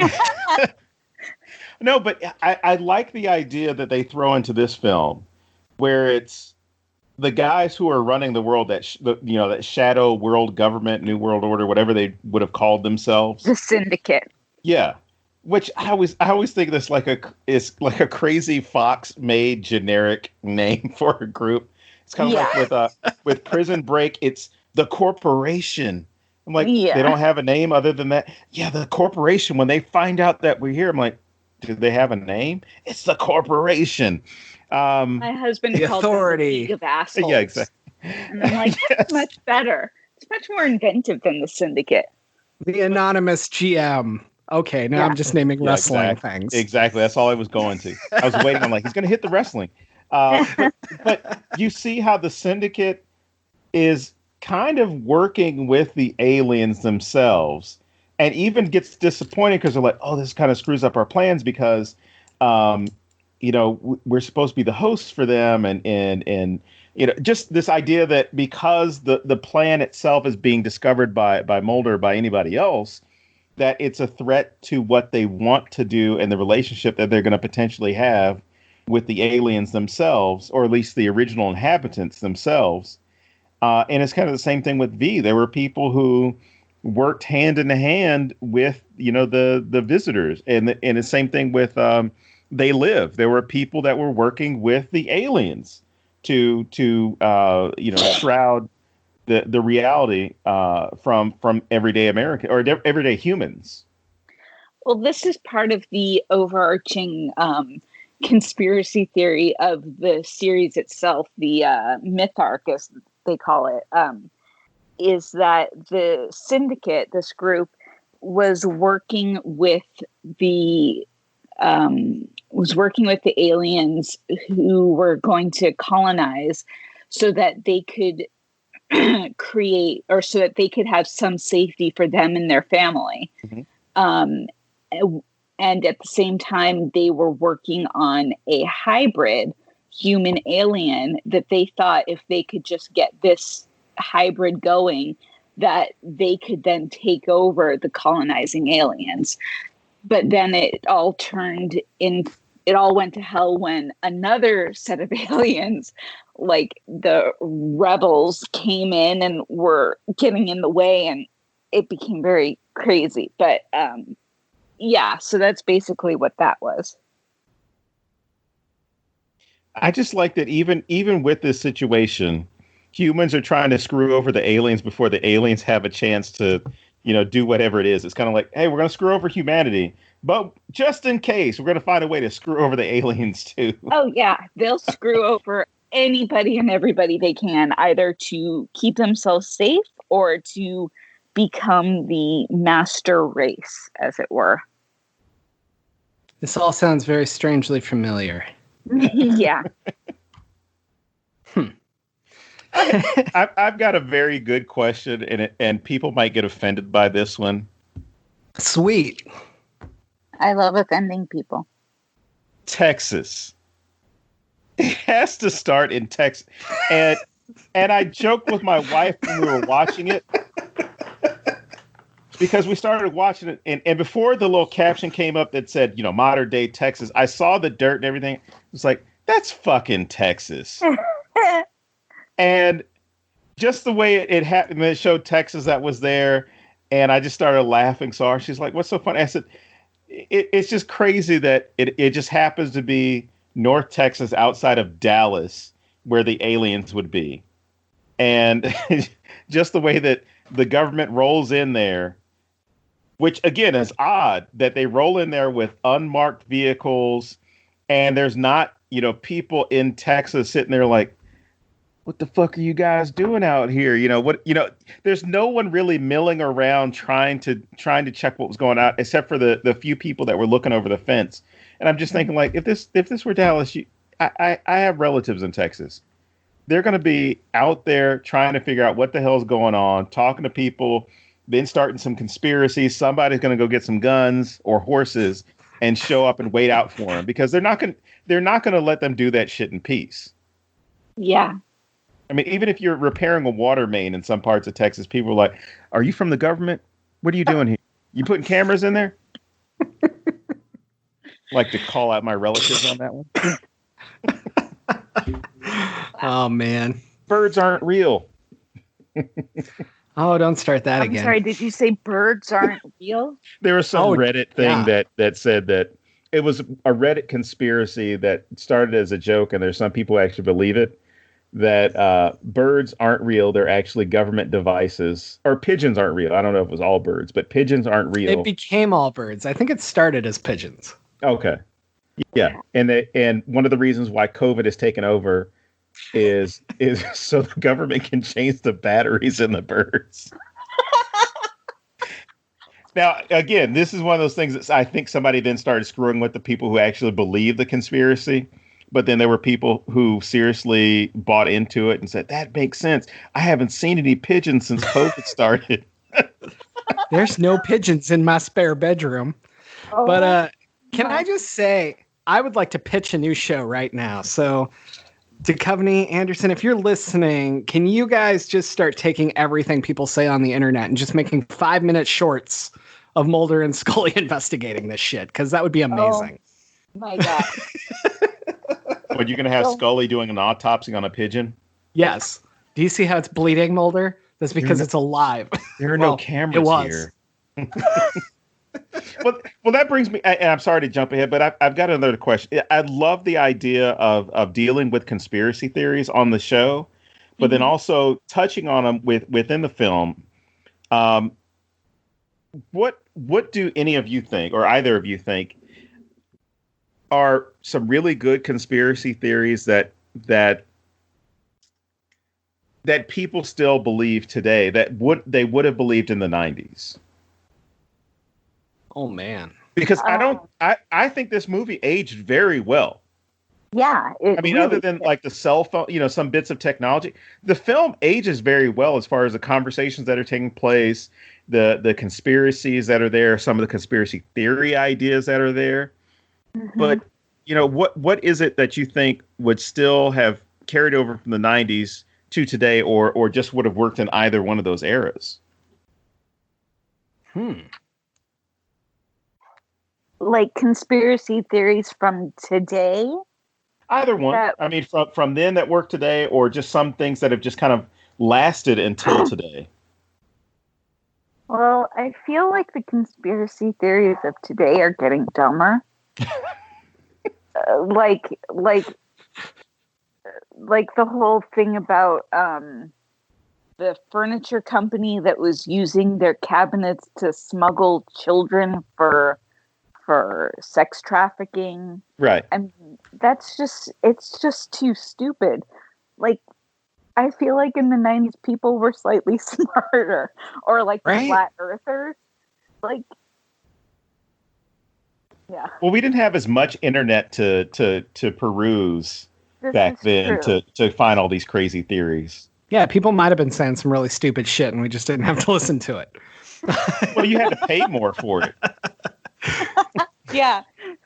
but I like the idea that they throw into this film, where it's the guys who are running the world, that shadow world government, New World Order, whatever they would have called themselves.
The Syndicate.
Yeah. Which I always think this is like a crazy Fox made generic name for a group. It's kind of like with Prison Break, it's the Corporation. I'm like, they don't have a name other than that. Yeah, the Corporation. When they find out that we're here, I'm like, do they have a name? It's the Corporation.
My husband called
Authority.
Them the League of Assholes.
Yeah, exactly.
And I'm like, that's much better. It's much more inventive than the Syndicate.
The Anonymous GM. Okay, now I'm just naming wrestling things.
Exactly. That's all I was going to. I was waiting. I'm like, he's going to hit the wrestling. But you see how the Syndicate is kind of working with the aliens themselves, and even gets disappointed because they're like, oh, this kind of screws up our plans, because, we're supposed to be the hosts for them. And just this idea that because the plan itself is being discovered by Mulder, by anybody else, that it's a threat to what they want to do and the relationship that they're going to potentially have with the aliens themselves, or at least the original inhabitants themselves. And it's kind of the same thing with V. There were people who worked hand in hand with, the visitors, and the same thing with They Live. There were people that were working with the aliens to shroud the reality from everyday American or everyday humans.
Well, this is part of the overarching conspiracy theory of the series itself, the myth arc, as they call it, is that the Syndicate, this group, was working with the aliens who were going to colonize, so that they could create, or so that they could have some safety for them and their family. Mm-hmm. And at the same time, they were working on a hybrid human alien that they thought if they could just get this hybrid going, that they could then take over the colonizing aliens. But then it all went to hell when another set of aliens, like the rebels, came in and were getting in the way, and it became very crazy. But so that's basically what that was.
I just like that even with this situation, humans are trying to screw over the aliens before the aliens have a chance to, do whatever it is. It's kind of like, hey, we're going to screw over humanity, but just in case, we're going to find a way to screw over the aliens too.
Oh yeah, they'll screw over anybody and everybody they can, either to keep themselves safe or to become the master race, as it were.
This all sounds very strangely familiar.
Yeah.
I've got a very good question, and people might get offended by this one.
Sweet.
I love offending people.
Texas. It has to start in Texas. And I joked with my wife when we were watching it, because we started watching it, and before the little caption came up that said, modern day Texas, I saw the dirt and everything. It was like, that's fucking Texas. And just the way it happened, it showed Texas that was there, and I just started laughing. So she's like, what's so funny? I said, it's just crazy that it just happens to be North Texas outside of Dallas where the aliens would be. And just the way that the government rolls in there, which again is odd that they roll in there with unmarked vehicles, and there's not, people in Texas sitting there like, what the fuck are you guys doing out here? There's no one really milling around trying to check what was going on, except for the few people that were looking over the fence. And I'm just thinking, like, if this were Dallas, I have relatives in Texas. They're going to be out there trying to figure out what the hell's going on, talking to people, then starting some conspiracies. Somebody's going to go get some guns or horses and show up and wait out for them, because they're not going to let them do that shit in peace.
Yeah.
I mean, even if you're repairing a water main in some parts of Texas, people are like, are you from the government? What are you doing here? You putting cameras in there? Like to call out my relatives on that one.
Oh, man.
Birds aren't real.
Oh, don't start that again.
I'm sorry, did you say birds aren't real?
There was some Reddit thing that said that it was a Reddit conspiracy that started as a joke, and there's some people who actually believe it, that birds aren't real. They're actually government devices. Or pigeons aren't real. I don't know if it was all birds, but pigeons aren't real.
It became all birds. I think it started as pigeons.
Okay. Yeah. And one of the reasons why COVID has taken over is so the government can change the batteries in the birds. Now, again, this is one of those things that I think somebody then started screwing with the people who actually believe the conspiracy. But then there were people who seriously bought into it and said, that makes sense. I haven't seen any pigeons since COVID started.
There's no pigeons in my spare bedroom.
Oh,
But can I just say, I would like to pitch a new show right now. So, Duchovny, Anderson, if you're listening, can you guys just start taking everything people say on the internet and just making 5-minute shorts of Mulder and Scully investigating this shit? Because that would be amazing.
Oh, my God.
But you're going to have Scully doing an autopsy on a pigeon?
Yes. Do you see how it's bleeding, Mulder? That's because it's alive.
There are no cameras here. Well, that brings me, and I'm sorry to jump ahead, but I've got another question. I love the idea of dealing with conspiracy theories on the show, but then also touching on them within the film. What do any of you think, or either of you think, are some really good conspiracy theories that people still believe today that they would have believed in the 90s?
Oh, man.
Because I think this movie aged very well.
Yeah.
Other than like the cell phone, some bits of technology, the film ages very well as far as the conversations that are taking place, the conspiracies that are there, some of the conspiracy theory ideas that are there. Mm-hmm. But, what is it that you think would still have carried over from the 90s to today, or just would have worked in either one of those eras?
Like conspiracy theories from today?
Either one. From then that work today, or just some things that have just kind of lasted until today.
Well, I feel like the conspiracy theories of today are getting dumber. like like the whole thing about the furniture company that was using their cabinets to smuggle children for sex trafficking.
Right.
And it's just too stupid. Like, I feel like in the 90s people were slightly smarter, or like the flat earthers. Like, yeah.
Well, we didn't have as much internet to peruse back then to find all these crazy theories.
Yeah, people might have been saying some really stupid shit, and we just didn't have to listen to it.
Well, you had to pay more for it.
Yeah.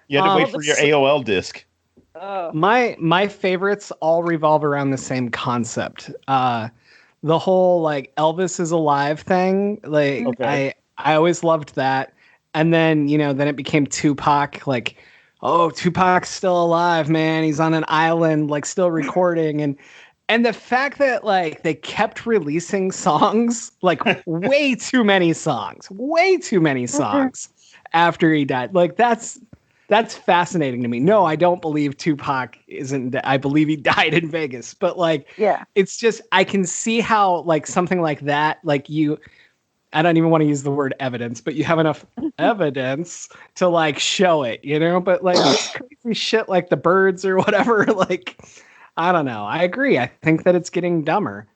You had to wait for your AOL disc.
My favorites all revolve around the same concept. The whole like Elvis is alive thing. Like I always loved that. And then, then it became Tupac, like, oh, Tupac's still alive, man. He's on an island, like still recording. And the fact that like they kept releasing songs, like way too many songs after he died. Like that's fascinating to me. No, I don't believe Tupac isn't. I believe he died in Vegas. But like, it's just, I can see how like something like that, like I don't even want to use the word evidence, but you have enough evidence to like show it, but like this crazy shit like the birds or whatever, like, I don't know. I agree. I think that it's getting dumber.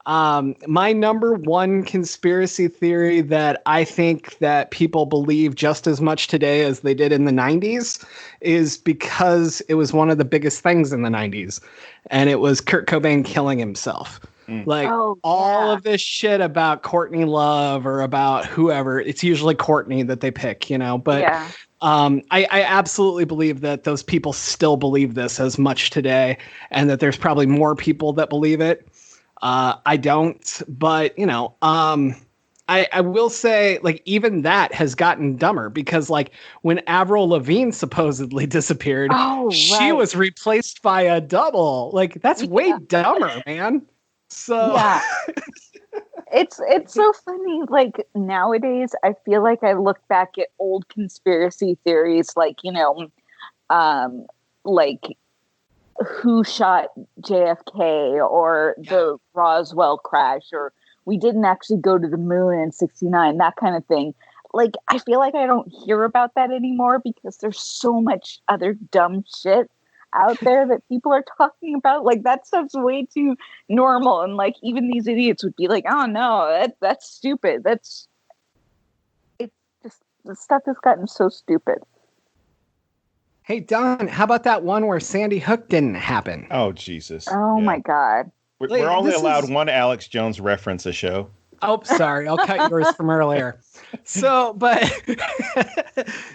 My number one conspiracy theory that I think that people believe just as much today as they did in the 90s is because it was one of the biggest things in the 90s, and it was Kurt Cobain killing himself. Like all of this shit about Courtney Love or about whoever, it's usually Courtney that they pick, but I absolutely believe that those people still believe this as much today, and that there's probably more people that believe it. I don't, but I will say like even that has gotten dumber because like when Avril Lavigne supposedly disappeared, she was replaced by a double. Like that's way dumber, man. So
it's so funny. Like nowadays, I feel like I look back at old conspiracy theories, like like who shot JFK or the Roswell crash, or we didn't actually go to the moon in '69, that kind of thing. Like I feel like I don't hear about that anymore because there's so much other dumb shit out there that people are talking about. Like that stuff's way too normal, and like even these idiots would be like, oh no, that's stupid. It's just the stuff has gotten so stupid.
Hey Don, how about that one where Sandy Hook didn't happen?
Oh Jesus.
Oh my God.
We're only allowed one Alex Jones reference a show.
Oh, sorry. I'll cut yours from earlier. So, but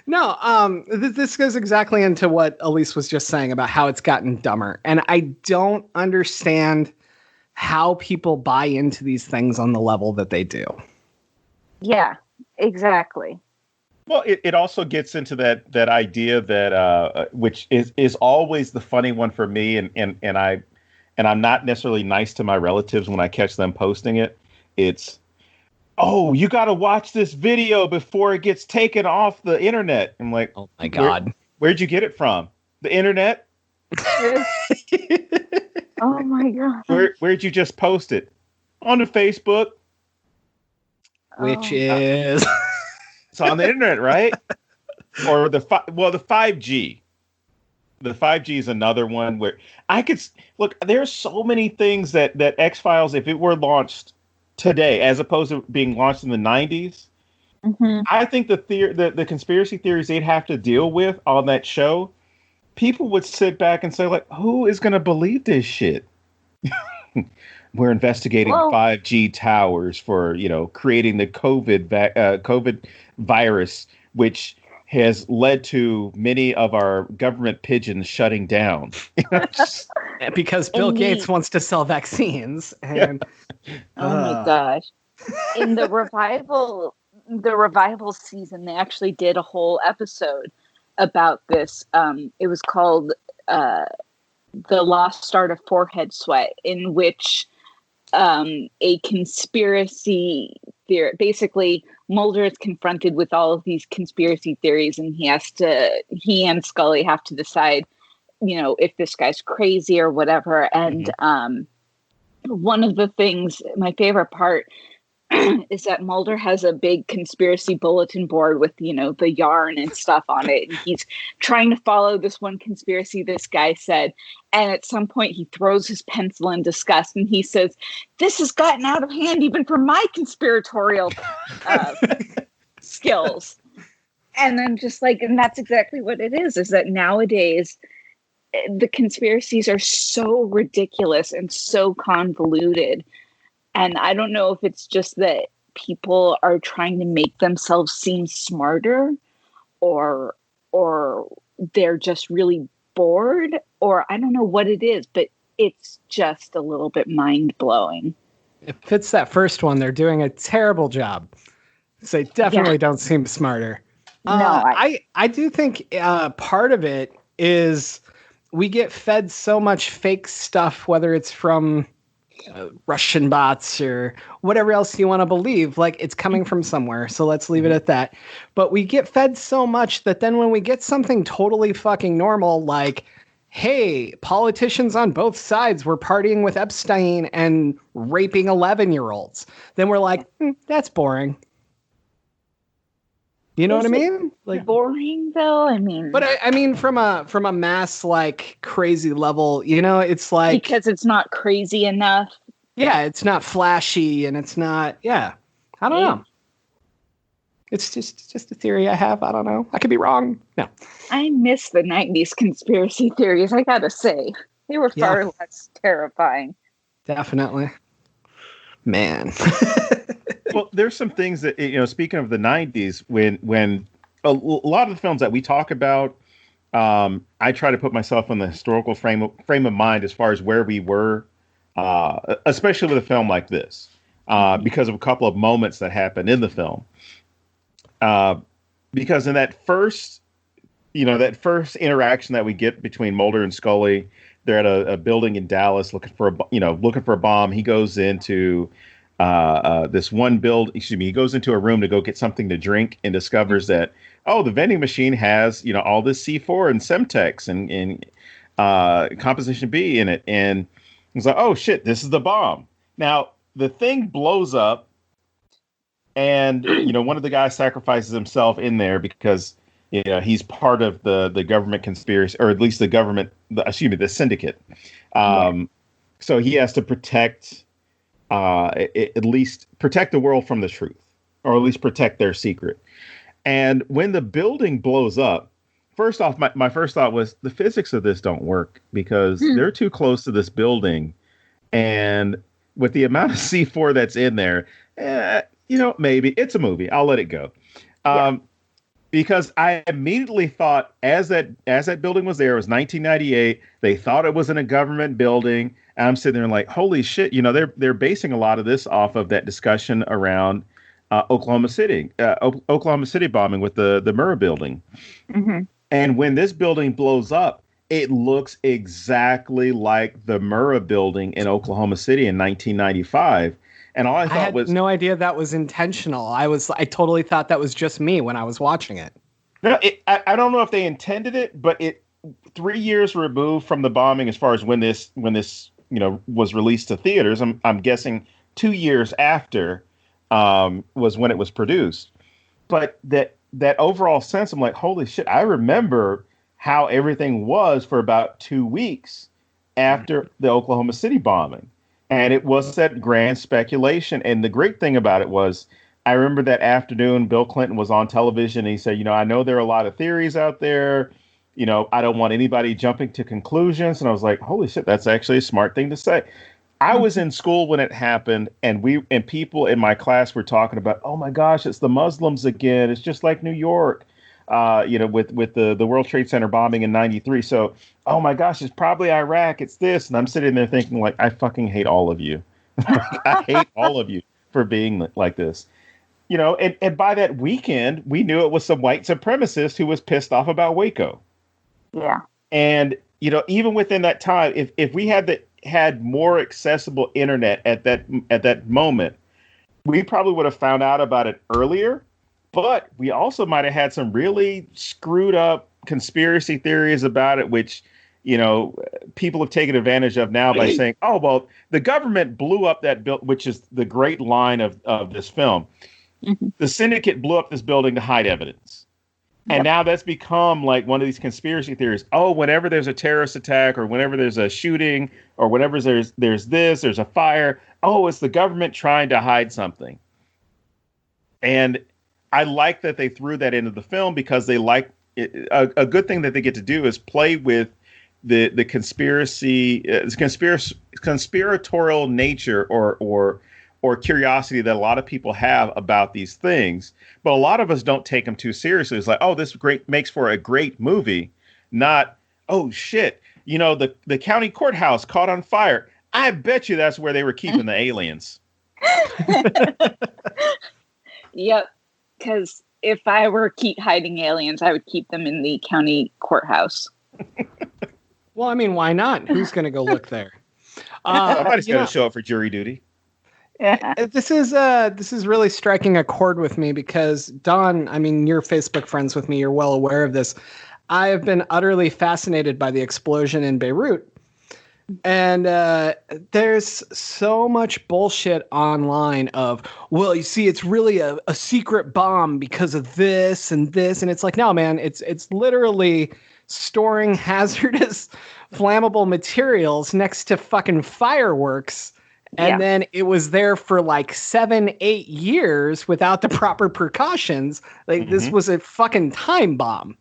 no, this goes exactly into what Alyse was just saying about how it's gotten dumber. And I don't understand how people buy into these things on the level that they do. Yeah, exactly.
Well, it also gets into that idea that which is always the funny one for me, and I'm not necessarily nice to my relatives when I catch them posting it. It's, oh, you got to watch this video before it gets taken off the internet. I'm like,
oh my God,
where'd you get it from? The internet?
Oh my God.
Where'd you just post it? On the Facebook.
Which is
it's on the internet, right? Or the 5G. The 5G is another one where I could look. There's so many things that X-Files, if it were launched today, as opposed to being launched in the 90s, I think the conspiracy theories they'd have to deal with on that show, people would sit back and say, like, who is going to believe this shit? We're investigating 5G towers for, creating the COVID virus, which has led to many of our government pigeons shutting down.
Because Bill Gates wants to sell vaccines. And
oh my gosh. In the revival season, they actually did a whole episode about this. It was called The Lost Art of Forehead Sweat, in which a conspiracy theory, basically Mulder is confronted with all of these conspiracy theories, and he and Scully have to decide if this guy's crazy or whatever. And one of the things, my favorite part is that Mulder has a big conspiracy bulletin board with, the yarn and stuff on it. And he's trying to follow this one conspiracy this guy said. And at some point he throws his pencil in disgust and he says, "This has gotten out of hand even for my conspiratorial skills." And then and that's exactly what it is that nowadays the conspiracies are so ridiculous and so convoluted. And I don't know if it's just that people are trying to make themselves seem smarter or they're just really bored, or I don't know what it is, but it's just a little bit mind-blowing.
If it's that first one, they're doing a terrible job. So they definitely don't seem smarter.
No,
I do think part of it is we get fed so much fake stuff, whether it's from Russian bots or whatever else you want to believe, like it's coming from somewhere. So let's leave it at that. But we get fed so much that then when we get something totally fucking normal, like, hey, politicians on both sides were partying with Epstein and raping 11-year-olds, then we're like, that's boring. You know what I mean?
Like boring though. I mean,
but I mean, from a mass like crazy level, it's like
because it's not crazy enough.
Yeah, it's not flashy, and it's not. Yeah, I don't know. It's just a theory I have. I don't know. I could be wrong. No,
I miss the '90s conspiracy theories. I gotta say, they were far less terrifying.
Definitely, man.
Well, there's some things that, speaking of the 90s, when a lot of the films that we talk about, I try to put myself in the historical frame of mind as far as where we were, especially with a film like this, because of a couple of moments that happened in the film. Because in that first interaction that we get between Mulder and Scully, they're at a building in Dallas looking for a bomb. He goes into he goes into a room to go get something to drink and discovers that, the vending machine has, all this C4 and Semtex and composition B in it. And he's like, oh shit, this is the bomb. Now the thing blows up and, one of the guys sacrifices himself in there because, he's part of the government conspiracy, or at least the syndicate. So he has to protect, at least protect the world from the truth, or at least protect their secret. And when the building blows up, first off, my first thought was the physics of this don't work because they're too close to this building. And with the amount of C4 that's in there, maybe it's a movie. I'll let it go. Because I immediately thought as that building was there, it was 1998. They thought it was in a government building. And I'm sitting there like, holy shit, they're basing a lot of this off of that discussion around Oklahoma City bombing with the Murrah building.
Mm-hmm.
And when this building blows up, it looks exactly like the Murrah building in Oklahoma City in 1995. And all I thought was
no idea that was intentional. I totally thought that was just me when I was watching it.
No, I don't know if they intended it, but 3 years removed from the bombing, as far as when this was released to theaters. I'm guessing 2 years after was when it was produced. But that overall sense, I'm like, holy shit! I remember how everything was for about 2 weeks after the Oklahoma City bombing. And it was that grand speculation. And the great thing about it was, I remember that afternoon, Bill Clinton was on television and he said, I know there are a lot of theories out there. I don't want anybody jumping to conclusions. And I was like, holy shit, that's actually a smart thing to say. I was in school when it happened, and people in my class were talking about, oh my gosh, it's the Muslims again. It's just like New York, with the World Trade Center bombing in '93. So, oh my gosh, it's probably Iraq. It's this. And I'm sitting there thinking, like, I fucking hate all of you. I hate all of you for being like this. And by that weekend, we knew it was some white supremacist who was pissed off about Waco.
Yeah.
And, even within that time, if we had more accessible internet at that moment, we probably would have found out about it earlier. But we also might have had some really screwed up conspiracy theories about it, which people have taken advantage of now by saying, oh, well, the government blew up that building, which is the great line of this film.
Mhm.
The syndicate blew up this building to hide evidence. And now that's become like one of these conspiracy theories. Oh, whenever there's a terrorist attack or whenever there's a shooting or whenever there's a fire, oh, it's the government trying to hide something. And I like that they threw that into the film because they like it. A good thing that they get to do is play with the conspiratorial nature or curiosity that a lot of people have about these things, but a lot of us don't take them too seriously. It's like, oh, this makes for a great movie, not, oh shit, the county courthouse caught on fire. I bet you that's where they were keeping the aliens.
Yep, because if I were keep hiding aliens, I would keep them in the county courthouse.
Well, I mean, why not? Who's going to go look there?
Somebody's going to show up for jury duty.
Yeah.
This is really striking a chord with me because, Dawn, I mean, you're Facebook friends with me. You're well aware of this. I have been utterly fascinated by the explosion in Beirut. And there's so much bullshit online of, well, you see, it's really a secret bomb because of this and this. And it's like, no, man, it's literally storing hazardous flammable materials next to fucking fireworks. And then it was there for like 7-8 years without the proper precautions. Like this was a fucking time bomb.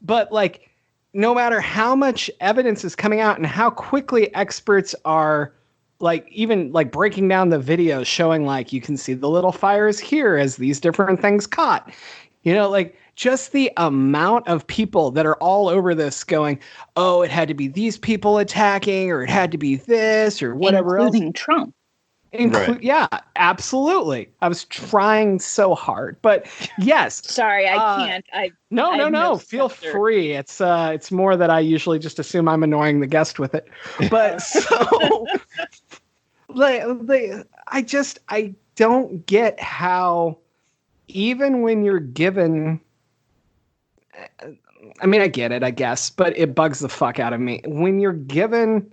But like, no matter how much evidence is coming out and how quickly experts are like even like breaking down the videos showing like you can see the little fires here as these different things caught, like just the amount of people that are all over this going, oh, it had to be these people attacking or it had to be this or whatever
including
else.
Trump.
Right.
Yeah, absolutely. I was trying so hard, but yes.
Sorry, I can't.
No. Feel free. It's more that I usually just assume I'm annoying the guest with it. But so, I don't get how, even when you're given, I mean, I get it, I guess, but it bugs the fuck out of me when you're given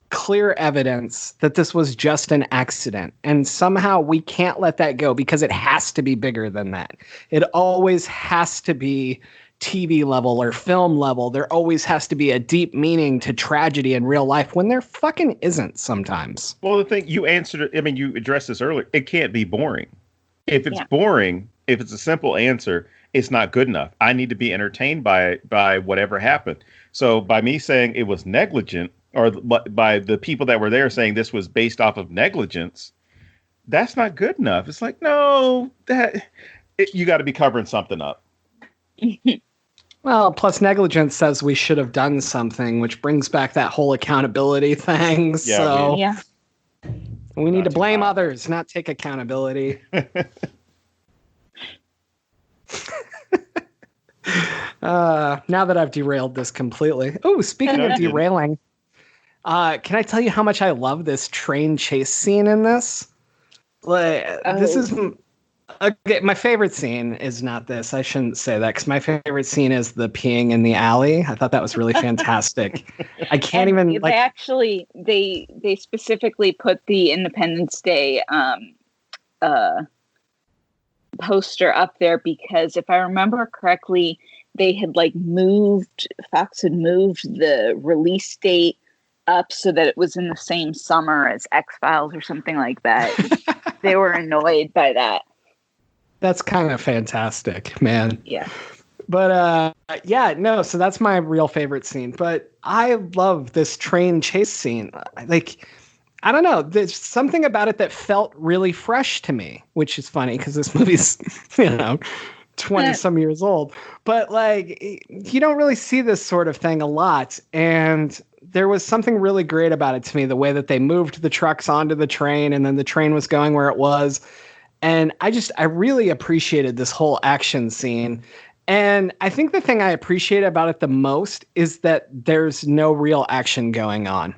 clear evidence that this was just an accident, and somehow we can't let that go because it has to be bigger than that. It always has to be TV level or film level. There always has to be a deep meaning to tragedy in real life when there fucking isn't sometimes.
Well, the thing you answered it, I mean, you addressed this earlier. It can't be boring. If it's boring, if it's a simple answer, it's not good enough. I need to be entertained by whatever happened. So by me saying it was negligent, or by the people that were there saying this was based off of negligence, that's not good enough. It's like, no, you got to be covering something up.
Well, plus negligence says we should have done something, which brings back that whole accountability thing. We need to blame others, not take accountability. Now that I've derailed this completely. Oh, speaking of derailing, can I tell you how much I love this train chase scene in this? This is okay. My favorite scene is not this. I shouldn't say that because my favorite scene is the peeing in the alley. I thought that was really fantastic. I can't even.
They actually they specifically put the Independence Day poster up there because if I remember correctly, they had Fox had moved the release date up so that it was in the same summer as X-Files or something like that. They were annoyed by that.
That's kind of fantastic, man.
Yeah.
But so that's my real favorite scene. But I love this train chase scene. Like, I don't know. There's something about it that felt really fresh to me, which is funny because this movie's, 20 some years old. But like, you don't really see this sort of thing a lot. And there was something really great about it to me, the way that they moved the trucks onto the train and then the train was going where it was. And I really appreciated this whole action scene. And I think the thing I appreciate about it the most is that there's no real action going on.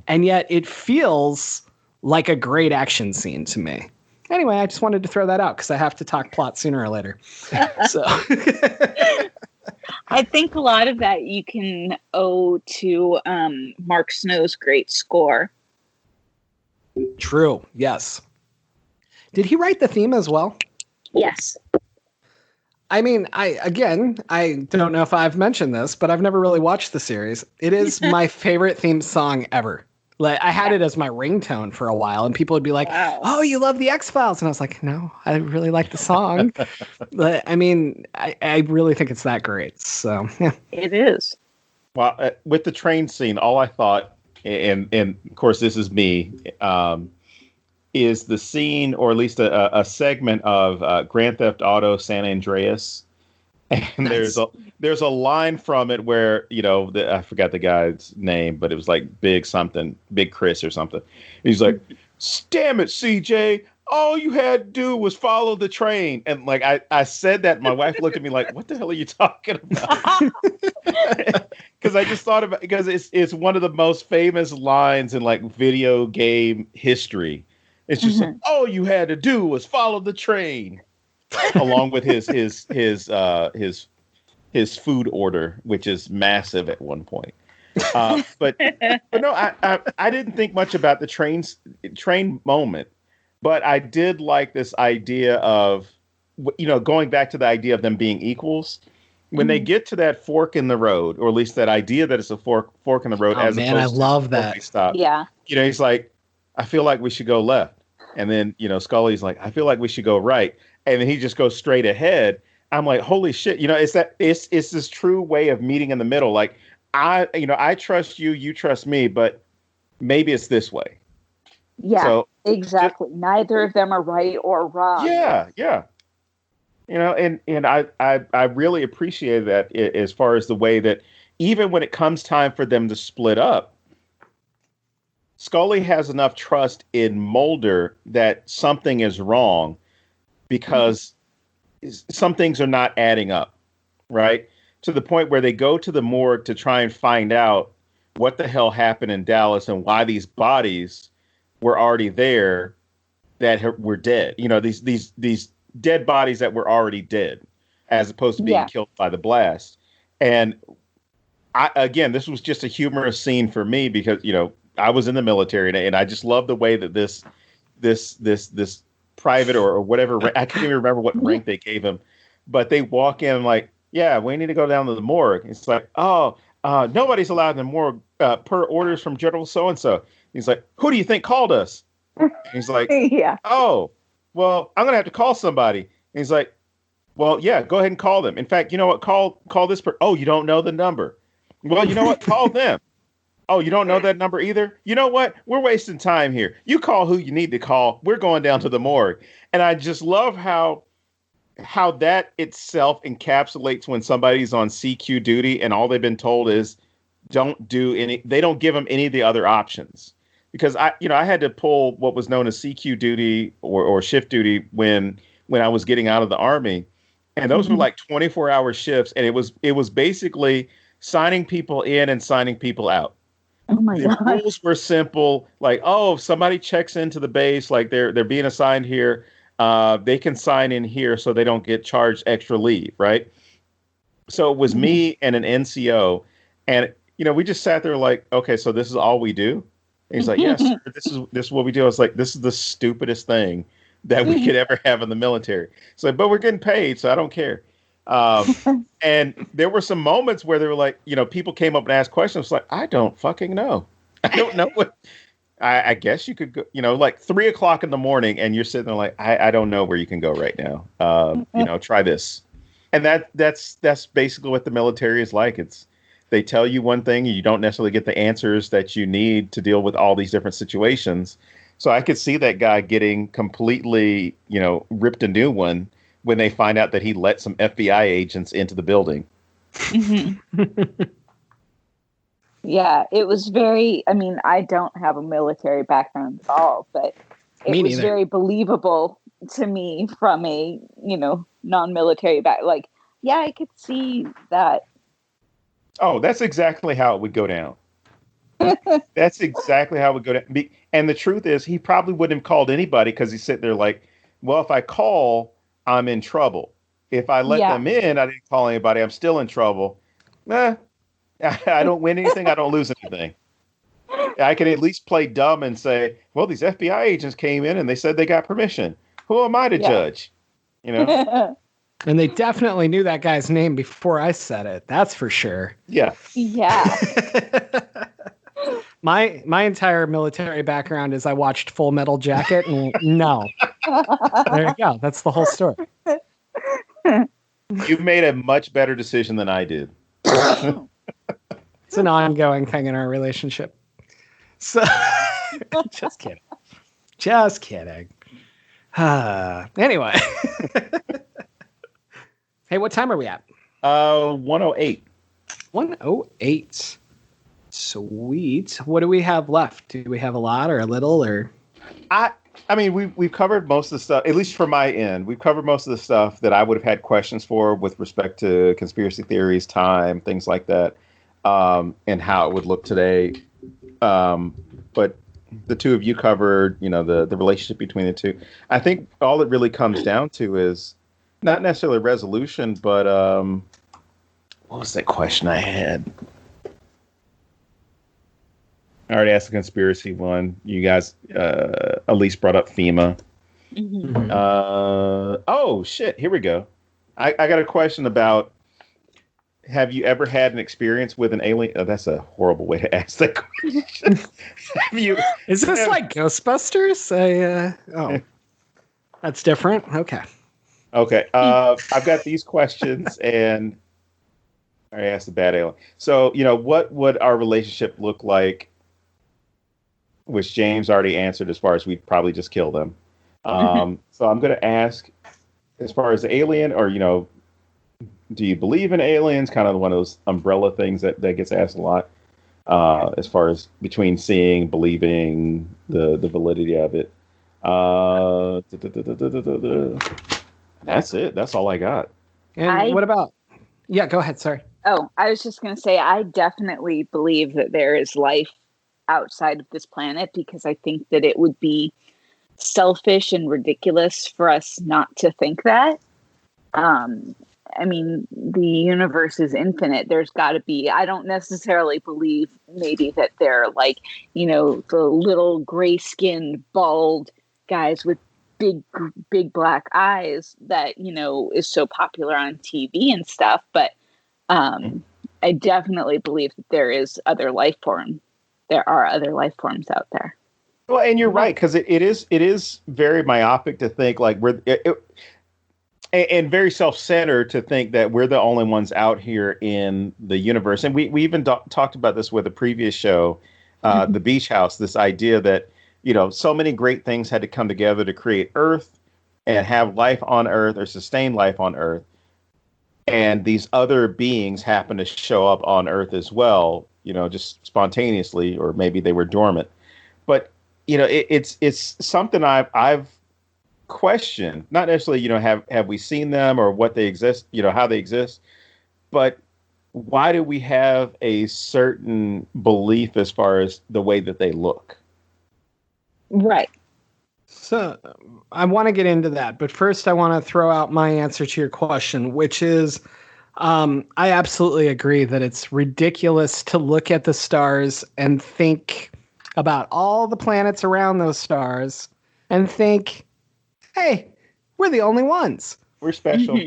And yet it feels like a great action scene to me. Anyway, I just wanted to throw that out because I have to talk plot sooner or later. So
I think a lot of that you can owe to Mark Snow's great score.
True. Yes. Did he write the theme as well?
Yes.
I mean, I don't know if I've mentioned this, but I've never really watched the series. It is my favorite theme song ever. Like, I had it as my ringtone for a while, and people would be like,
Wow.
"Oh, you love the X-Files," and I was like, "No, I really like the song." But I mean, I really think it's that great. So yeah.
It is.
Well, with the train scene, all I thought, and of course this is me, is the scene, or at least a segment of Grand Theft Auto San Andreas, and there's a line from it where, you know, I forgot the guy's name, but it was like Big Chris or something. He's like, "Damn it, CJ. All you had to do was follow the train." And like I said that, my wife looked at me like, "What the hell are you talking about?" Because I just thought about, because it's one of the most famous lines in like video game history. It's just like, all you had to do was follow the train, along with his food order, which is massive at one point. But no, I didn't think much about the train moment. But I did like this idea of, you know, going back to the idea of them being equals. When they get to that fork in the road, or at least that idea that it's a fork in the road.
Oh man, I love that.
Stop.
Yeah.
You know, he's like, "I feel like we should go left." And then, you know, Scully's like, "I feel like we should go right." And then he just goes straight ahead. I'm like, holy shit. You know, it's this true way of meeting in the middle. Like, I trust you, you trust me, but maybe it's this way.
Yeah,
so,
exactly. Neither of them are right or wrong.
Yeah. You know, and I really appreciate that, as far as the way that even when it comes time for them to split up, Scully has enough trust in Mulder that something is wrong, because some things are not adding up, right? To the point where they go to the morgue to try and find out what the hell happened in Dallas and why these bodies were already there that were dead. You know, these dead bodies that were already dead, as opposed to being killed by the blast. And this was just a humorous scene for me, because, you know, I was in the military, and I just love the way that this private or whatever, I can't even remember what rank they gave him, but they walk in like, "Yeah, we need to go down to the morgue." It's like, "Oh, nobody's allowed in the morgue per orders from General so-and-so." He's like, "Who do you think called us?" And he's like,
Yeah.
"Oh, well, I'm going to have to call somebody." And he's like, "Well, yeah, go ahead and call them. In fact, you know what? Call this person." "Oh, you don't know the number." "Well, you know what? Call them." "Oh, you don't know that number either? You know what? We're wasting time here. You call who you need to call. We're going down to the morgue." And I just love how that itself encapsulates when somebody's on CQ duty and all they've been told is they don't give them any of the other options. Because I had to pull what was known as CQ duty or shift duty when I was getting out of the Army. And those were like 24-hour shifts. And it was basically signing people in and signing people out.
Oh my God.
The rules were simple. Like, oh, if somebody checks into the base, like they're being assigned here, they can sign in here so they don't get charged extra leave, right? So it was me and an NCO. And, you know, we just sat there like, okay, so this is all we do? And he's like, "Yes, sir, this is what we do." I was like, this is the stupidest thing that we could ever have in the military. It's like, but we're getting paid, so I don't care. And there were some moments where they were like, you know, people came up and asked questions. Like, I don't fucking know. I don't know what. I guess you could go, you know, like 3:00 in the morning, and you're sitting there like, I don't know where you can go right now. You know, try this. And that's basically what the military is like. They tell you one thing, and you don't necessarily get the answers that you need to deal with all these different situations. So I could see that guy getting completely, you know, ripped a new one when they find out that he let some FBI agents into the building.
Yeah, it was very, I mean, I don't have a military background at all, but it was very believable to me from a, you know, non-military back. Like, yeah, I could see that.
Oh, that's exactly how it would go down. That's exactly how it would go down. And the truth is, he probably wouldn't have called anybody, because he's sitting there like, well, if I call, I'm in trouble. If I let them in, I didn't call anybody, I'm still in trouble. I don't win anything. I don't lose anything. I can at least play dumb and say, well, these FBI agents came in and they said they got permission. Who am I to judge? You know?
And they definitely knew that guy's name before I said it. That's for sure.
Yeah.
Yeah.
My entire military background is I watched Full Metal Jacket, and no. There you go. That's the whole story.
You've made a much better decision than I did.
It's an ongoing thing in our relationship. So, just kidding. Just kidding. Anyway. Hey, what time are we at?
108.
108. Sweet. What do we have left? Do we have a lot or a little or?
I mean, we've covered most of the stuff, at least from my end. We've covered most of the stuff that I would have had questions for with respect to conspiracy theories, time, things like that, and how it would look today. But the two of you covered, the relationship between the two. I think all it really comes down to is not necessarily resolution, but what was that question I had? I already asked the conspiracy one. You guys, Alyse brought up FEMA.
Mm-hmm.
Oh, shit. Here we go. I got a question about, have you ever had an experience with an alien? Oh, that's a horrible way to ask that question.
Is this like Ghostbusters? Oh, that's different. Okay.
Okay. I've got these questions, and I asked the bad alien. So, what would our relationship look like? Which James already answered as far as we'd probably just kill them. So I'm going to ask, as far as the alien, or, do you believe in aliens? Kind of one of those umbrella things that gets asked a lot, as far as between seeing, believing, the validity of it. That's it. That's all I got.
And what about? Yeah, go ahead. Sorry.
Oh, I was just going to say, I definitely believe that there is life outside of this planet, because I think that it would be selfish and ridiculous for us not to think that. I mean, the universe is infinite. There's got to be, I don't necessarily believe maybe that they're like, the little gray skinned, bald guys with big black eyes that, is so popular on TV and stuff. But I definitely believe that there is other life form. There are other life forms out there.
Well, and you're right, because it is very myopic to think like and very self-centered to think that we're the only ones out here in the universe. And we even talked about this with a previous show, The Beach House, this idea that, so many great things had to come together to create Earth and have life on Earth or sustain life on Earth. And these other beings happen to show up on Earth as well, just spontaneously, or maybe they were dormant. But, it's something I've questioned, not necessarily, have we seen them or what they exist, how they exist, but why do we have a certain belief as far as the way that they look?
Right.
So I want to get into that, but first I want to throw out my answer to your question, which is, I absolutely agree that it's ridiculous to look at the stars and think about all the planets around those stars and think, hey, we're the only ones.
We're special.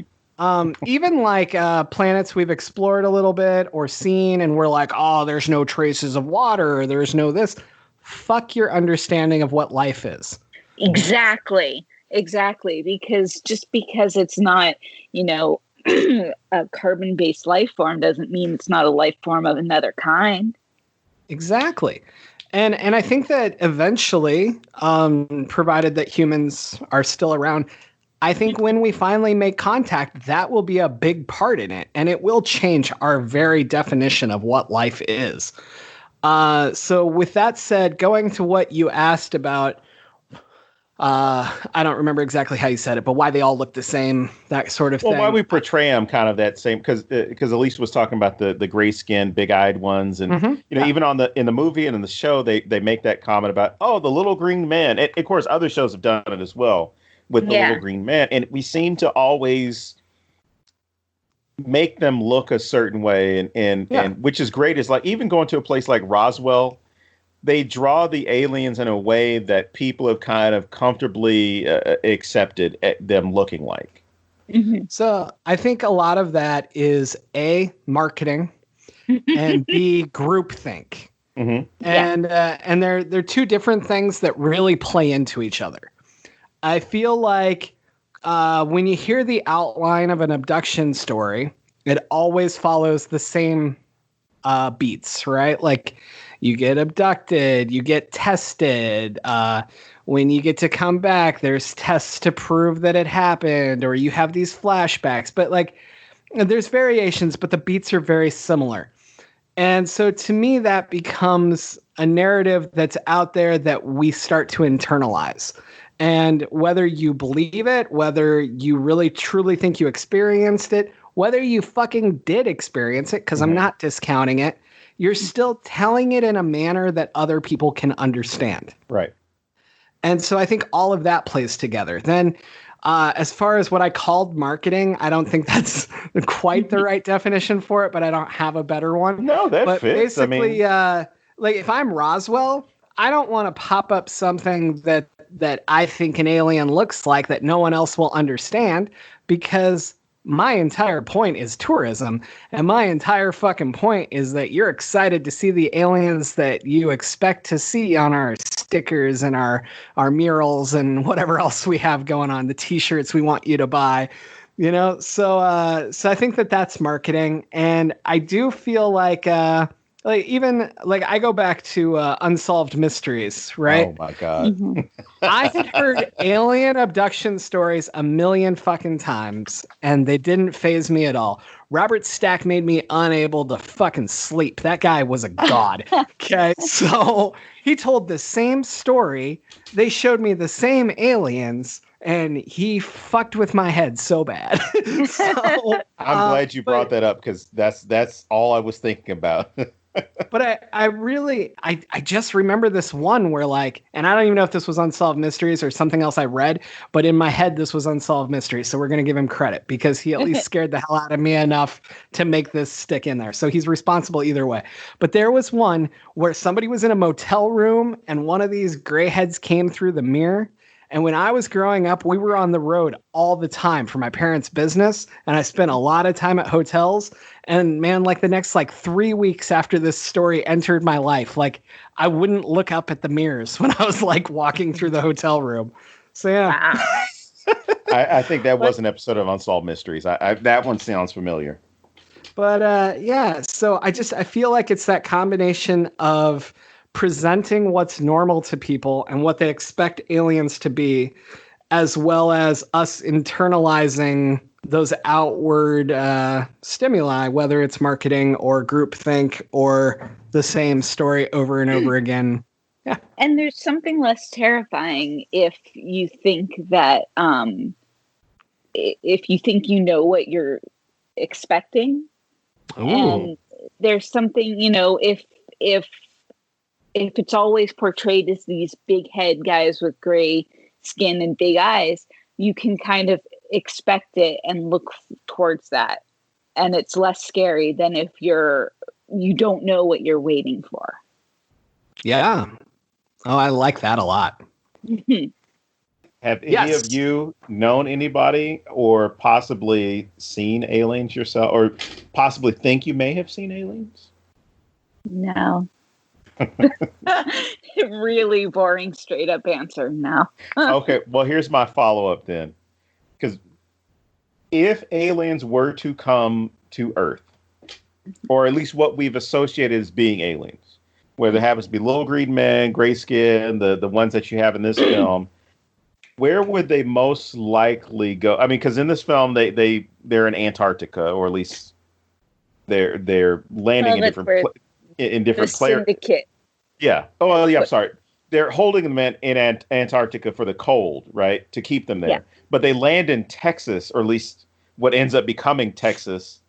Even like planets we've explored a little bit or seen, and we're like, oh, there's no traces of water, or there's no this. Fuck your understanding of what life is.
Exactly. Because just because it's not, a carbon-based life form doesn't mean it's not a life form of another kind.
Exactly. And I think that eventually, provided that humans are still around, I think when we finally make contact, that will be a big part in it. And it will change our very definition of what life is. So with that said, going to what you asked about, I don't remember exactly how you said it, but why they all look the same, that sort of thing.
Well, why we portray them kind of that same, because Alyse was talking about the gray skinned, big eyed ones, and even in the movie and in the show, they make that comment about, oh, the little green man. And of course, other shows have done it as well with the little green man, and we seem to always make them look a certain way, and which is great. Is like even going to a place like Roswell, they draw the aliens in a way that people have kind of comfortably accepted them looking like.
Mm-hmm.
So I think a lot of that is A, marketing, and B, groupthink.
Mm-hmm.
And they're two different things that really play into each other. I feel like when you hear the outline of an abduction story, it always follows the same beats, right? Like you get abducted, you get tested. When you get to come back, there's tests to prove that it happened, or you have these flashbacks. But like, there's variations, but the beats are very similar. And so to me, that becomes a narrative that's out there that we start to internalize. And whether you believe it, whether you really truly think you experienced it, whether you fucking did experience it, because I'm not discounting it, you're still telling it in a manner that other people can understand.
Right.
And so I think all of that plays together. Then as far as what I called marketing, I don't think that's quite the right definition for it, but I don't have a better one.
No, that
but
fits.
Basically, like if I'm Roswell, I don't want to pop up something that I think an alien looks like that no one else will understand, because my entire point is tourism, and my entire fucking point is that you're excited to see the aliens that you expect to see on our stickers and our murals and whatever else we have going on, the t-shirts we want you to buy, you know? So I think that's marketing. And I do feel like even like I go back to Unsolved Mysteries, right?
Oh my God.
Mm-hmm.
I had heard alien abduction stories a million fucking times, and they didn't faze me at all. Robert Stack made me unable to fucking sleep. That guy was a god. Okay, so he told the same story. They showed me the same aliens, and he fucked with my head so bad. So,
I'm glad you brought that up, because that's all I was thinking about.
But I just remember this one where like, and I don't even know if this was Unsolved Mysteries or something else I read, but in my head, this was Unsolved Mysteries. So we're going to give him credit because he at least scared the hell out of me enough to make this stick in there. So he's responsible either way. But there was one where somebody was in a motel room and one of these gray heads came through the mirror. And when I was growing up, we were on the road all the time for my parents' business. And I spent a lot of time at hotels. And man, like the next 3 weeks after this story entered my life, like I wouldn't look up at the mirrors when I was like walking through the hotel room. So yeah.
I think that was an episode of Unsolved Mysteries. That one sounds familiar.
But yeah, so I feel like it's that combination of presenting what's normal to people and what they expect aliens to be, as well as us internalizing those outward stimuli, whether it's marketing or groupthink or the same story over and over again. Yeah.
And there's something less terrifying if you think that if you think you know what you're expecting.
Ooh.
And there's something, if it's always portrayed as these big head guys with gray skin and big eyes, you can kind of expect it and look towards that. And it's less scary than if you don't know what you're waiting for.
Yeah. Oh, I like that a lot.
Have any of you known anybody or possibly seen aliens yourself, or possibly think you may have seen aliens?
No. Really boring, straight up answer. No.
Okay, well, here's my follow up then. Because if aliens were to come to Earth, or at least what we've associated as being aliens, whether it happens to be little green men, gray skin, the ones that you have in this film, where would they most likely go? I mean, because in this film they're in Antarctica, or at least they're landing in different players.
Syndicate.
Yeah. Oh, yeah. I'm sorry. They're holding them in Antarctica for the cold, right? To keep them there. Yeah. But they land in Texas, or at least what ends up becoming Texas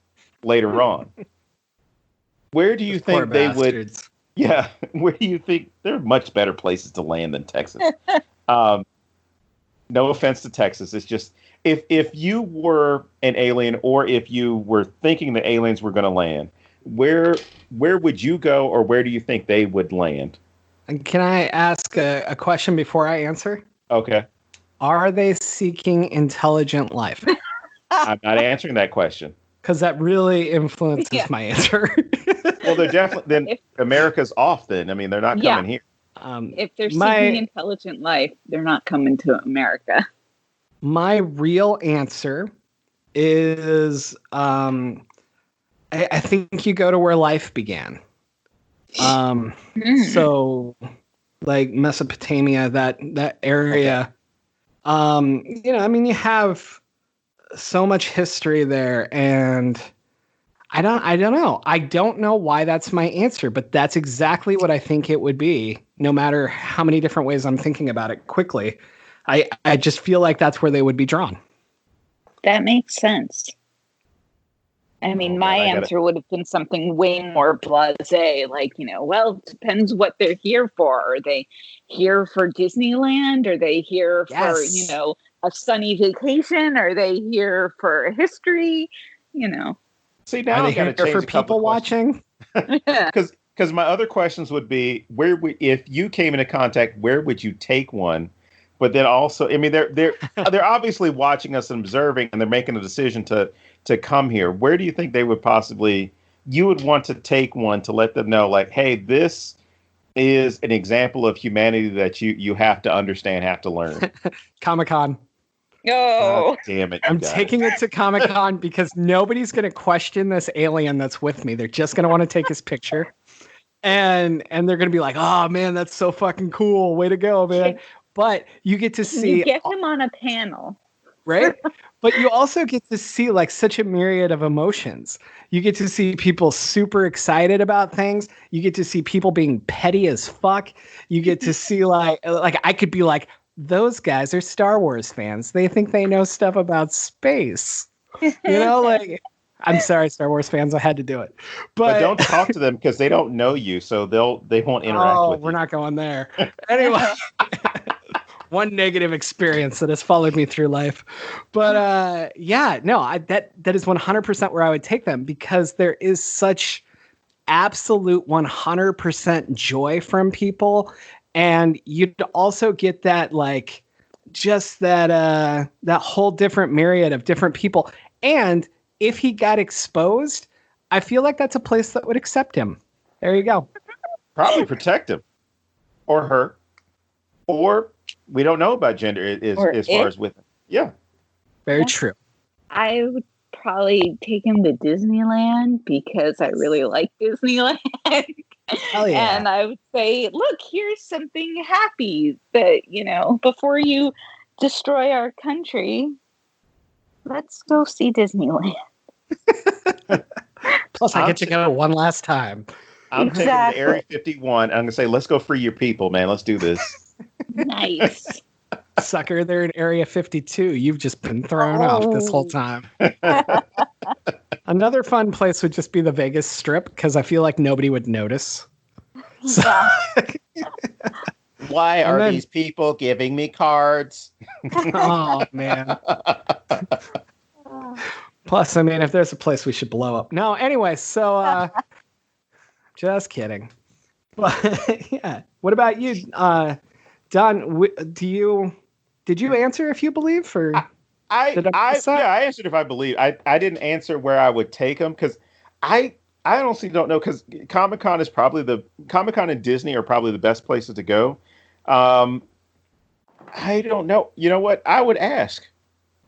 later on. Where do you think they would? Yeah. Where do you think there are much better places to land than Texas? No offense to Texas. It's just if you were an alien, or if you were thinking the aliens were going to land, where would you go, or where do you think they would land?
And can I ask a question before I answer?
Okay.
Are they seeking intelligent life?
I'm not answering that question.
Because that really influences my answer.
Well, they're definitely, then America's off then. I mean, they're not coming here.
If they're seeking intelligent life, they're not coming to America.
My real answer is I think you go to where life began. So like Mesopotamia, that area. Okay. I mean, you have so much history there, and I don't know. I don't know why that's my answer, but that's exactly what I think it would be, no matter how many different ways I'm thinking about it quickly. I just feel like that's where they would be drawn.
That makes sense. I mean, my answer would have been something way more blasé, like, well, it depends what they're here for. Are they here for Disneyland? Are they here for, a sunny vacation? Are they here for history?
See, now
are they here for people watching?
Because my other questions would be, if you came into contact, where would you take one? But then also, I mean, they're obviously watching us and observing, and they're making a decision to come here. Where do you think they would you would want to take one to let them know, like, hey, this is an example of humanity that you have to understand, have to learn?
Comic-Con.
Oh,
damn it.
I'm taking it to Comic-Con because nobody's going to question this alien that's with me. They're just going to want to take his picture. And they're going to be like, oh, man, that's so fucking cool. Way to go, man. But you get to see...
You get him on a panel.
Right? But you also get to see like such a myriad of emotions. You get to see people super excited about things. You get to see people being petty as fuck. You get to see like I could be like, those guys are Star Wars fans. They think they know stuff about space. Like, I'm sorry, Star Wars fans, I had to do it. But
don't talk to them because they don't know you, so they won't interact with you.
We're not going there. Anyway. One negative experience that has followed me through life. But that is 100% where I would take them, because there is such absolute 100% joy from people. And you'd also get that, like, just that whole different myriad of different people. And if he got exposed, I feel like that's a place that would accept him. There you go.
Probably protect him or her, or we don't know about gender as far as with him. Yeah.
Very true.
I would probably take him to Disneyland because I really like Disneyland.
Hell yeah.
And I would say, look, here's something happy that, before you destroy our country, let's go see Disneyland.
Plus, I get to go one last time.
I'm taking the Area 51. I'm going to say, let's go free your people, man. Let's do this.
Nice.
Sucker, they're in Area 52. You've just been thrown off this whole time. Another fun place would just be the Vegas Strip, because I feel like nobody would notice. So,
why are these people giving me cards?
Oh, man. Plus, I mean, if there's a place we should blow up. No, anyway, so just kidding. But yeah, what about you, Don? Did you answer if you believe, or
I answered if I believe. I didn't answer where I would take them, because I honestly don't know, because Comic-Con and Disney are probably the best places to go. I don't know. You know what? I would ask,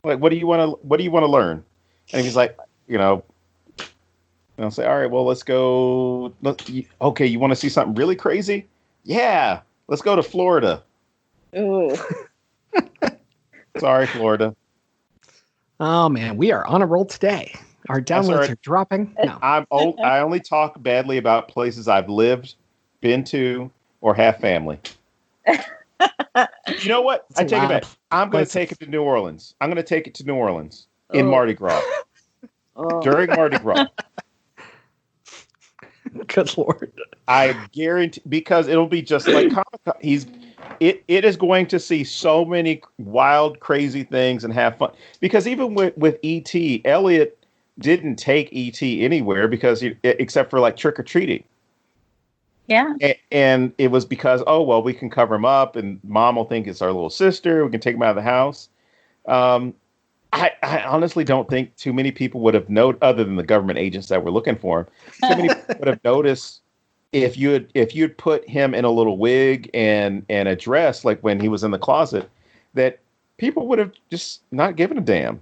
like, what do you want to learn? And he's like, and I'll say, all right, well, let's go. Okay, you want to see something really crazy? Yeah, let's go to Florida.
Ooh.
Sorry, Florida.
Oh man, we are on a roll today. Our downloads are dropping. No.
I'm old. I only talk badly about places I've lived, been to, or have family. You know what? I take it back. I'm going to take it to New Orleans. I'm going to take it to New Orleans in Mardi Gras. During Mardi Gras.
Good Lord.
I guarantee, because it'll be just like Comic-Con. it is going to see so many wild, crazy things and have fun. Because even with E.T., Elliot didn't take E.T. anywhere because except for like trick or treating.
Yeah.
And it was because, oh, well, we can cover him up and mom will think it's our little sister. We can take him out of the house. I honestly don't think too many people would have known, other than the government agents that were looking for him, too many people would have noticed if you'd put him in a little wig and a dress, like when he was in the closet, that people would have just not given a damn.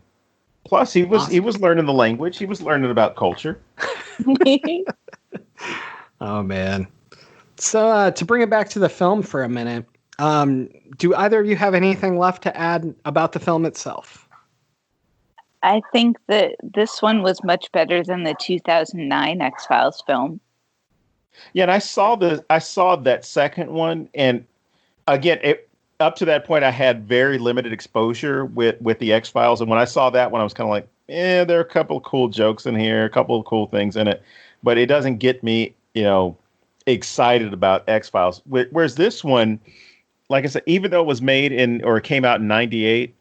Plus, he was learning the language. He was learning about culture.
Oh, man. So to bring it back to the film for a minute, do either of you have anything left to add about the film itself?
I think that this one was much better than the 2009 X-Files film.
Yeah, and I saw that second one, and again, up to that point, I had very limited exposure with the X-Files, and when I saw that one, I was kind of like, there are a couple of cool jokes in here, a couple of cool things in it, but it doesn't get me, excited about X-Files. Whereas this one, like I said, even though it was made or came out in '98,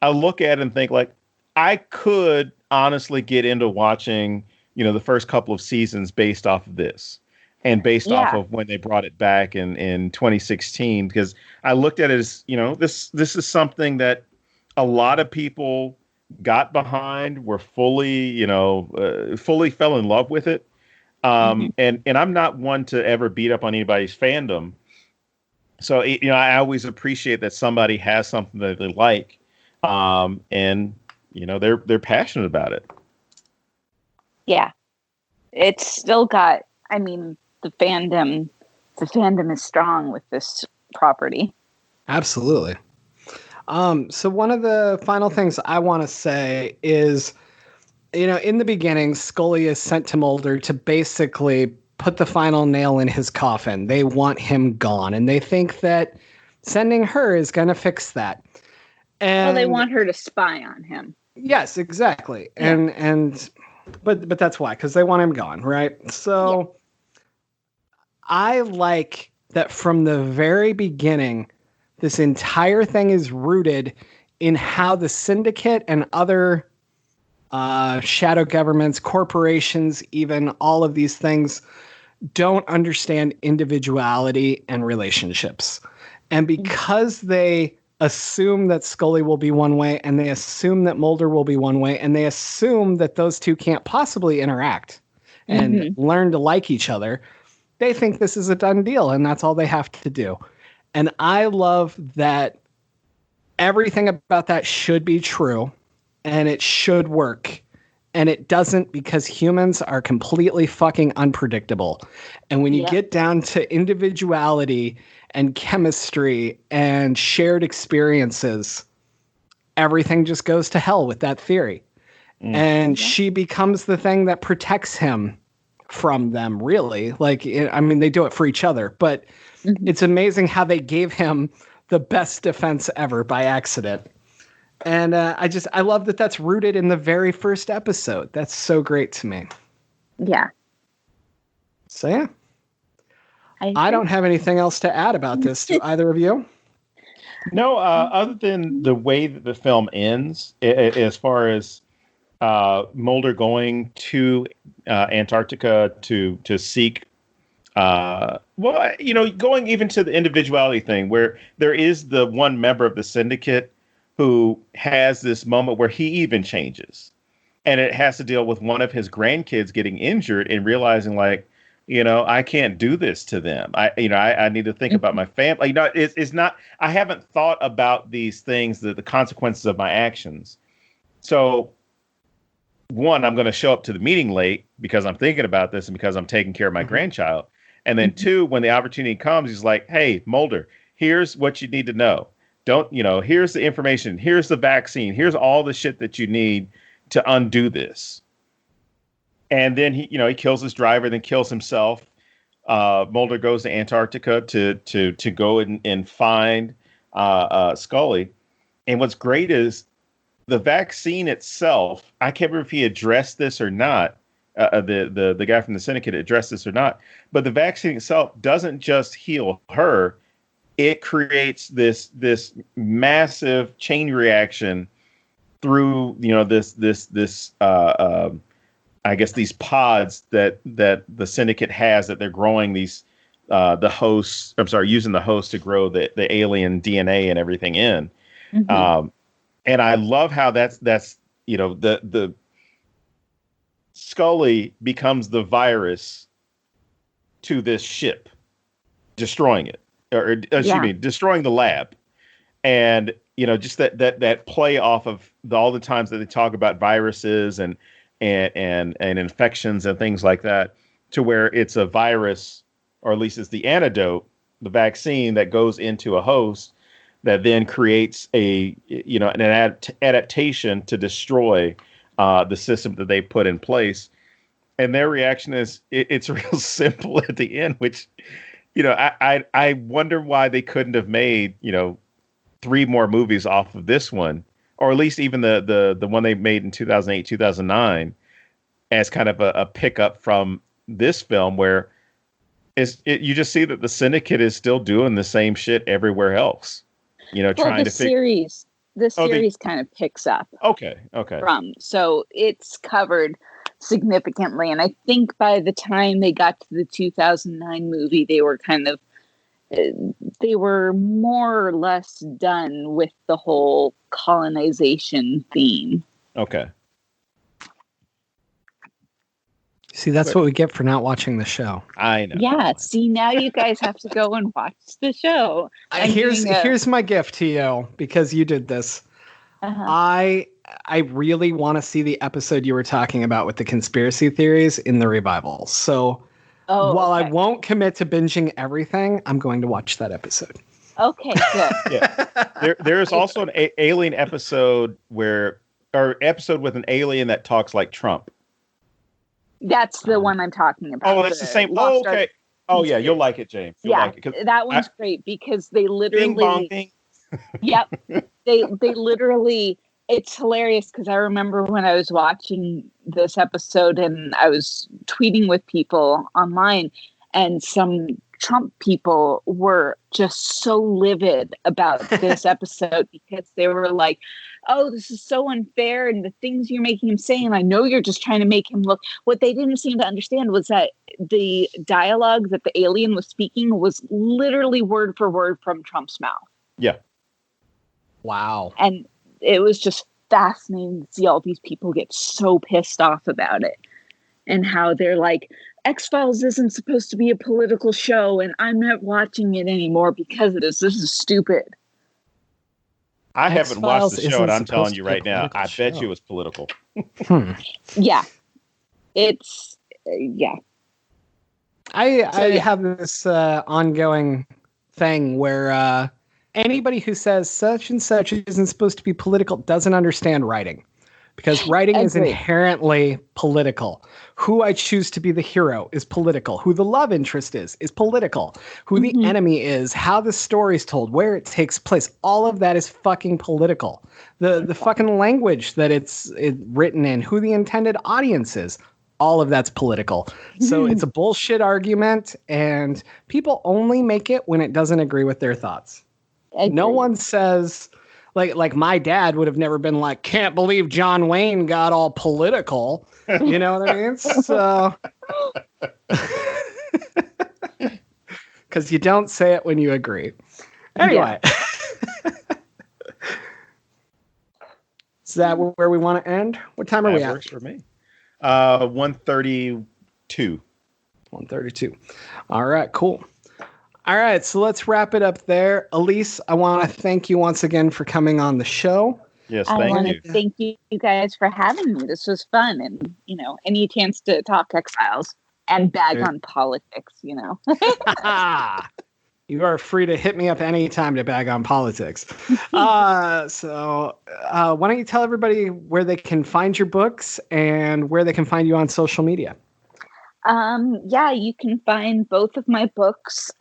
I look at it and think like, I could honestly get into watching, the first couple of seasons based off of this and based off of when they brought it back in 2016, because I looked at it as, this is something that a lot of people got behind, were fully fell in love with it. And I'm not one to ever beat up on anybody's fandom. So, I always appreciate that somebody has something that they like. And they're passionate about it.
Yeah. It's still got, the fandom is strong with this property.
Absolutely. So one of the final things I want to say is, in the beginning, Scully is sent to Mulder to basically put the final nail in his coffin. They want him gone, and they think that sending her is going to fix that. And
they want her to spy on him.
Yes, exactly. Yeah. But that's why, because they want him gone, right? So I like that from the very beginning, this entire thing is rooted in how the syndicate and other shadow governments, corporations, even all of these things don't understand individuality and relationships. And because they assume that Scully will be one way, and they assume that Mulder will be one way, and they assume that those two can't possibly interact and learn to like each other, they think this is a done deal, and that's all they have to do. And I love that everything about that should be true, and it should work. And it doesn't, because humans are completely fucking unpredictable. And when you get down to individuality and chemistry and shared experiences, everything just goes to hell with that theory. And she becomes the thing that protects him from them, really. Like, they do it for each other, but it's amazing how they gave him the best defense ever by accident. And I love that that's rooted in the very first episode. That's so great to me.
Yeah.
So, yeah. I don't have anything else to add about this. Do either of you?
No, other than the way that the film ends, as far as Mulder going to Antarctica to seek, going even to the individuality thing, where there is the one member of the syndicate who has this moment where he even changes. And it has to deal with one of his grandkids getting injured and realizing, like, I can't do this to them. I need to think about my family. It's not, I haven't thought about these things, the consequences of my actions. So, one, I'm going to show up to the meeting late because I'm thinking about this and because I'm taking care of my grandchild. And then two, when the opportunity comes, he's like, hey, Mulder, here's what you need to know. Here's the information. Here's the vaccine. Here's all the shit that you need to undo this. And then he kills his driver, then kills himself. Mulder goes to Antarctica to go and find Scully. And what's great is the vaccine itself. I can't remember if he addressed this or not. The guy from the syndicate addressed this or not. But the vaccine itself doesn't just heal her. it creates this massive chain reaction through, this I guess these pods that the syndicate has, that they're growing these using the host to grow the alien DNA and everything in.
Mm-hmm.
And I love how that's the Scully becomes the virus to this ship, destroying it, or excuse me, destroying the lab. And just that play off of all the times that they talk about viruses and infections and things like that, to where it's a virus, or at least it's the antidote, the vaccine that goes into a host that then creates an adaptation to destroy the system that they put in place. And their reaction is it's real simple at the end, which, I wonder why they couldn't have made, 3 more movies off of this one, or at least even the one they made in 2008, 2009, as kind of a pickup from this film, where you just see that the syndicate is still doing the same shit everywhere else. Trying to
series. The series kind of picks up.
Okay.
So it's covered significantly, and I think by the time they got to the 2009 movie, they were more or less done with the whole colonization theme.
Okay.
See, that's what we get for not watching the show.
I know.
Yeah. See, now you guys have to go and watch the show.
Here's my gift to you, because you did this.
Uh-huh.
I really want to see the episode you were talking about with the conspiracy theories in the revival. So while I won't commit to binging everything, I'm going to watch that episode.
Okay, good.
Yeah. There is also an alien episode or episode with an alien that talks like Trump.
That's the one I'm talking about.
Oh, that's the same. Oh, okay. Oh, yeah. You'll like it, James. You'll like it,
that one's great, because they literally.
Bing bong ding.
Yep. They literally. It's hilarious, because I remember when I was watching this episode and I was tweeting with people online, and some Trump people were just so livid about this episode, because they were like, oh, this is so unfair, and the things you're making him say, and I know you're just trying to make him look. What they didn't seem to understand was that the dialogue that the alien was speaking was literally word for word from Trump's mouth.
Yeah.
Wow.
And it was just fascinating to see all these people get so pissed off about it, and how they're like, X-Files isn't supposed to be a political show, and I'm not watching it anymore because of this. This is stupid.
I haven't watched the show, and I'm telling you right now, I bet you it's political.
Yeah. It's, yeah.
I have this ongoing thing where anybody who says such and such isn't supposed to be political doesn't understand writing, because writing is inherently political. Who I choose to be the hero is political. Who the love interest is political. Who the enemy is, how the story's told, where it takes place, all of that is fucking political. The fucking language that it's written in, who the intended audience is, all of that's political. So it's a bullshit argument, and people only make it when it doesn't agree with their thoughts. No one says, like my dad would have never been like, can't believe John Wayne got all political. You know what I mean? So, because you don't say it when you agree. Anyway, is that where we want to end? What time are we at?
That works for me. 1:32.
1:32. All right, cool. All right, so let's wrap it up there. Alyse, I want to thank you once again for coming on the show.
Yes,
I want
thank
to thank you guys for having me. This was fun, and any chance to talk X-Files and bag on politics. You
are free to hit me up anytime to bag on politics. So why don't you tell everybody where they can find your books and where they can find you on social media?
Yeah, you can find both of my books,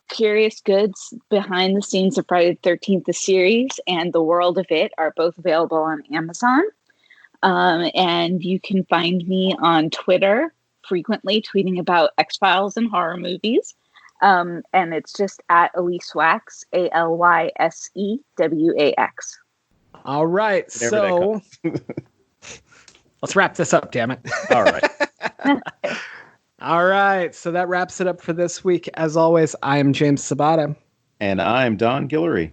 Curious Goods, Behind the Scenes of Friday the 13th, the series, and The World of It are both available on Amazon. And you can find me on Twitter, frequently tweeting about X-Files and horror movies, And it's just at Alyse Wax, ALYSEWAX.
All right. So let's wrap this up, damn it.
All right.
All right. So that wraps it up for this week. As always, I am James Sabata.
And I'm Don Guillory.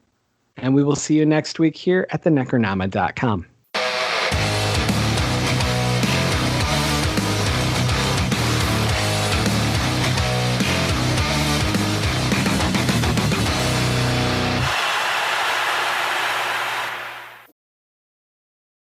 And we will see you next week here at thenecronama.com.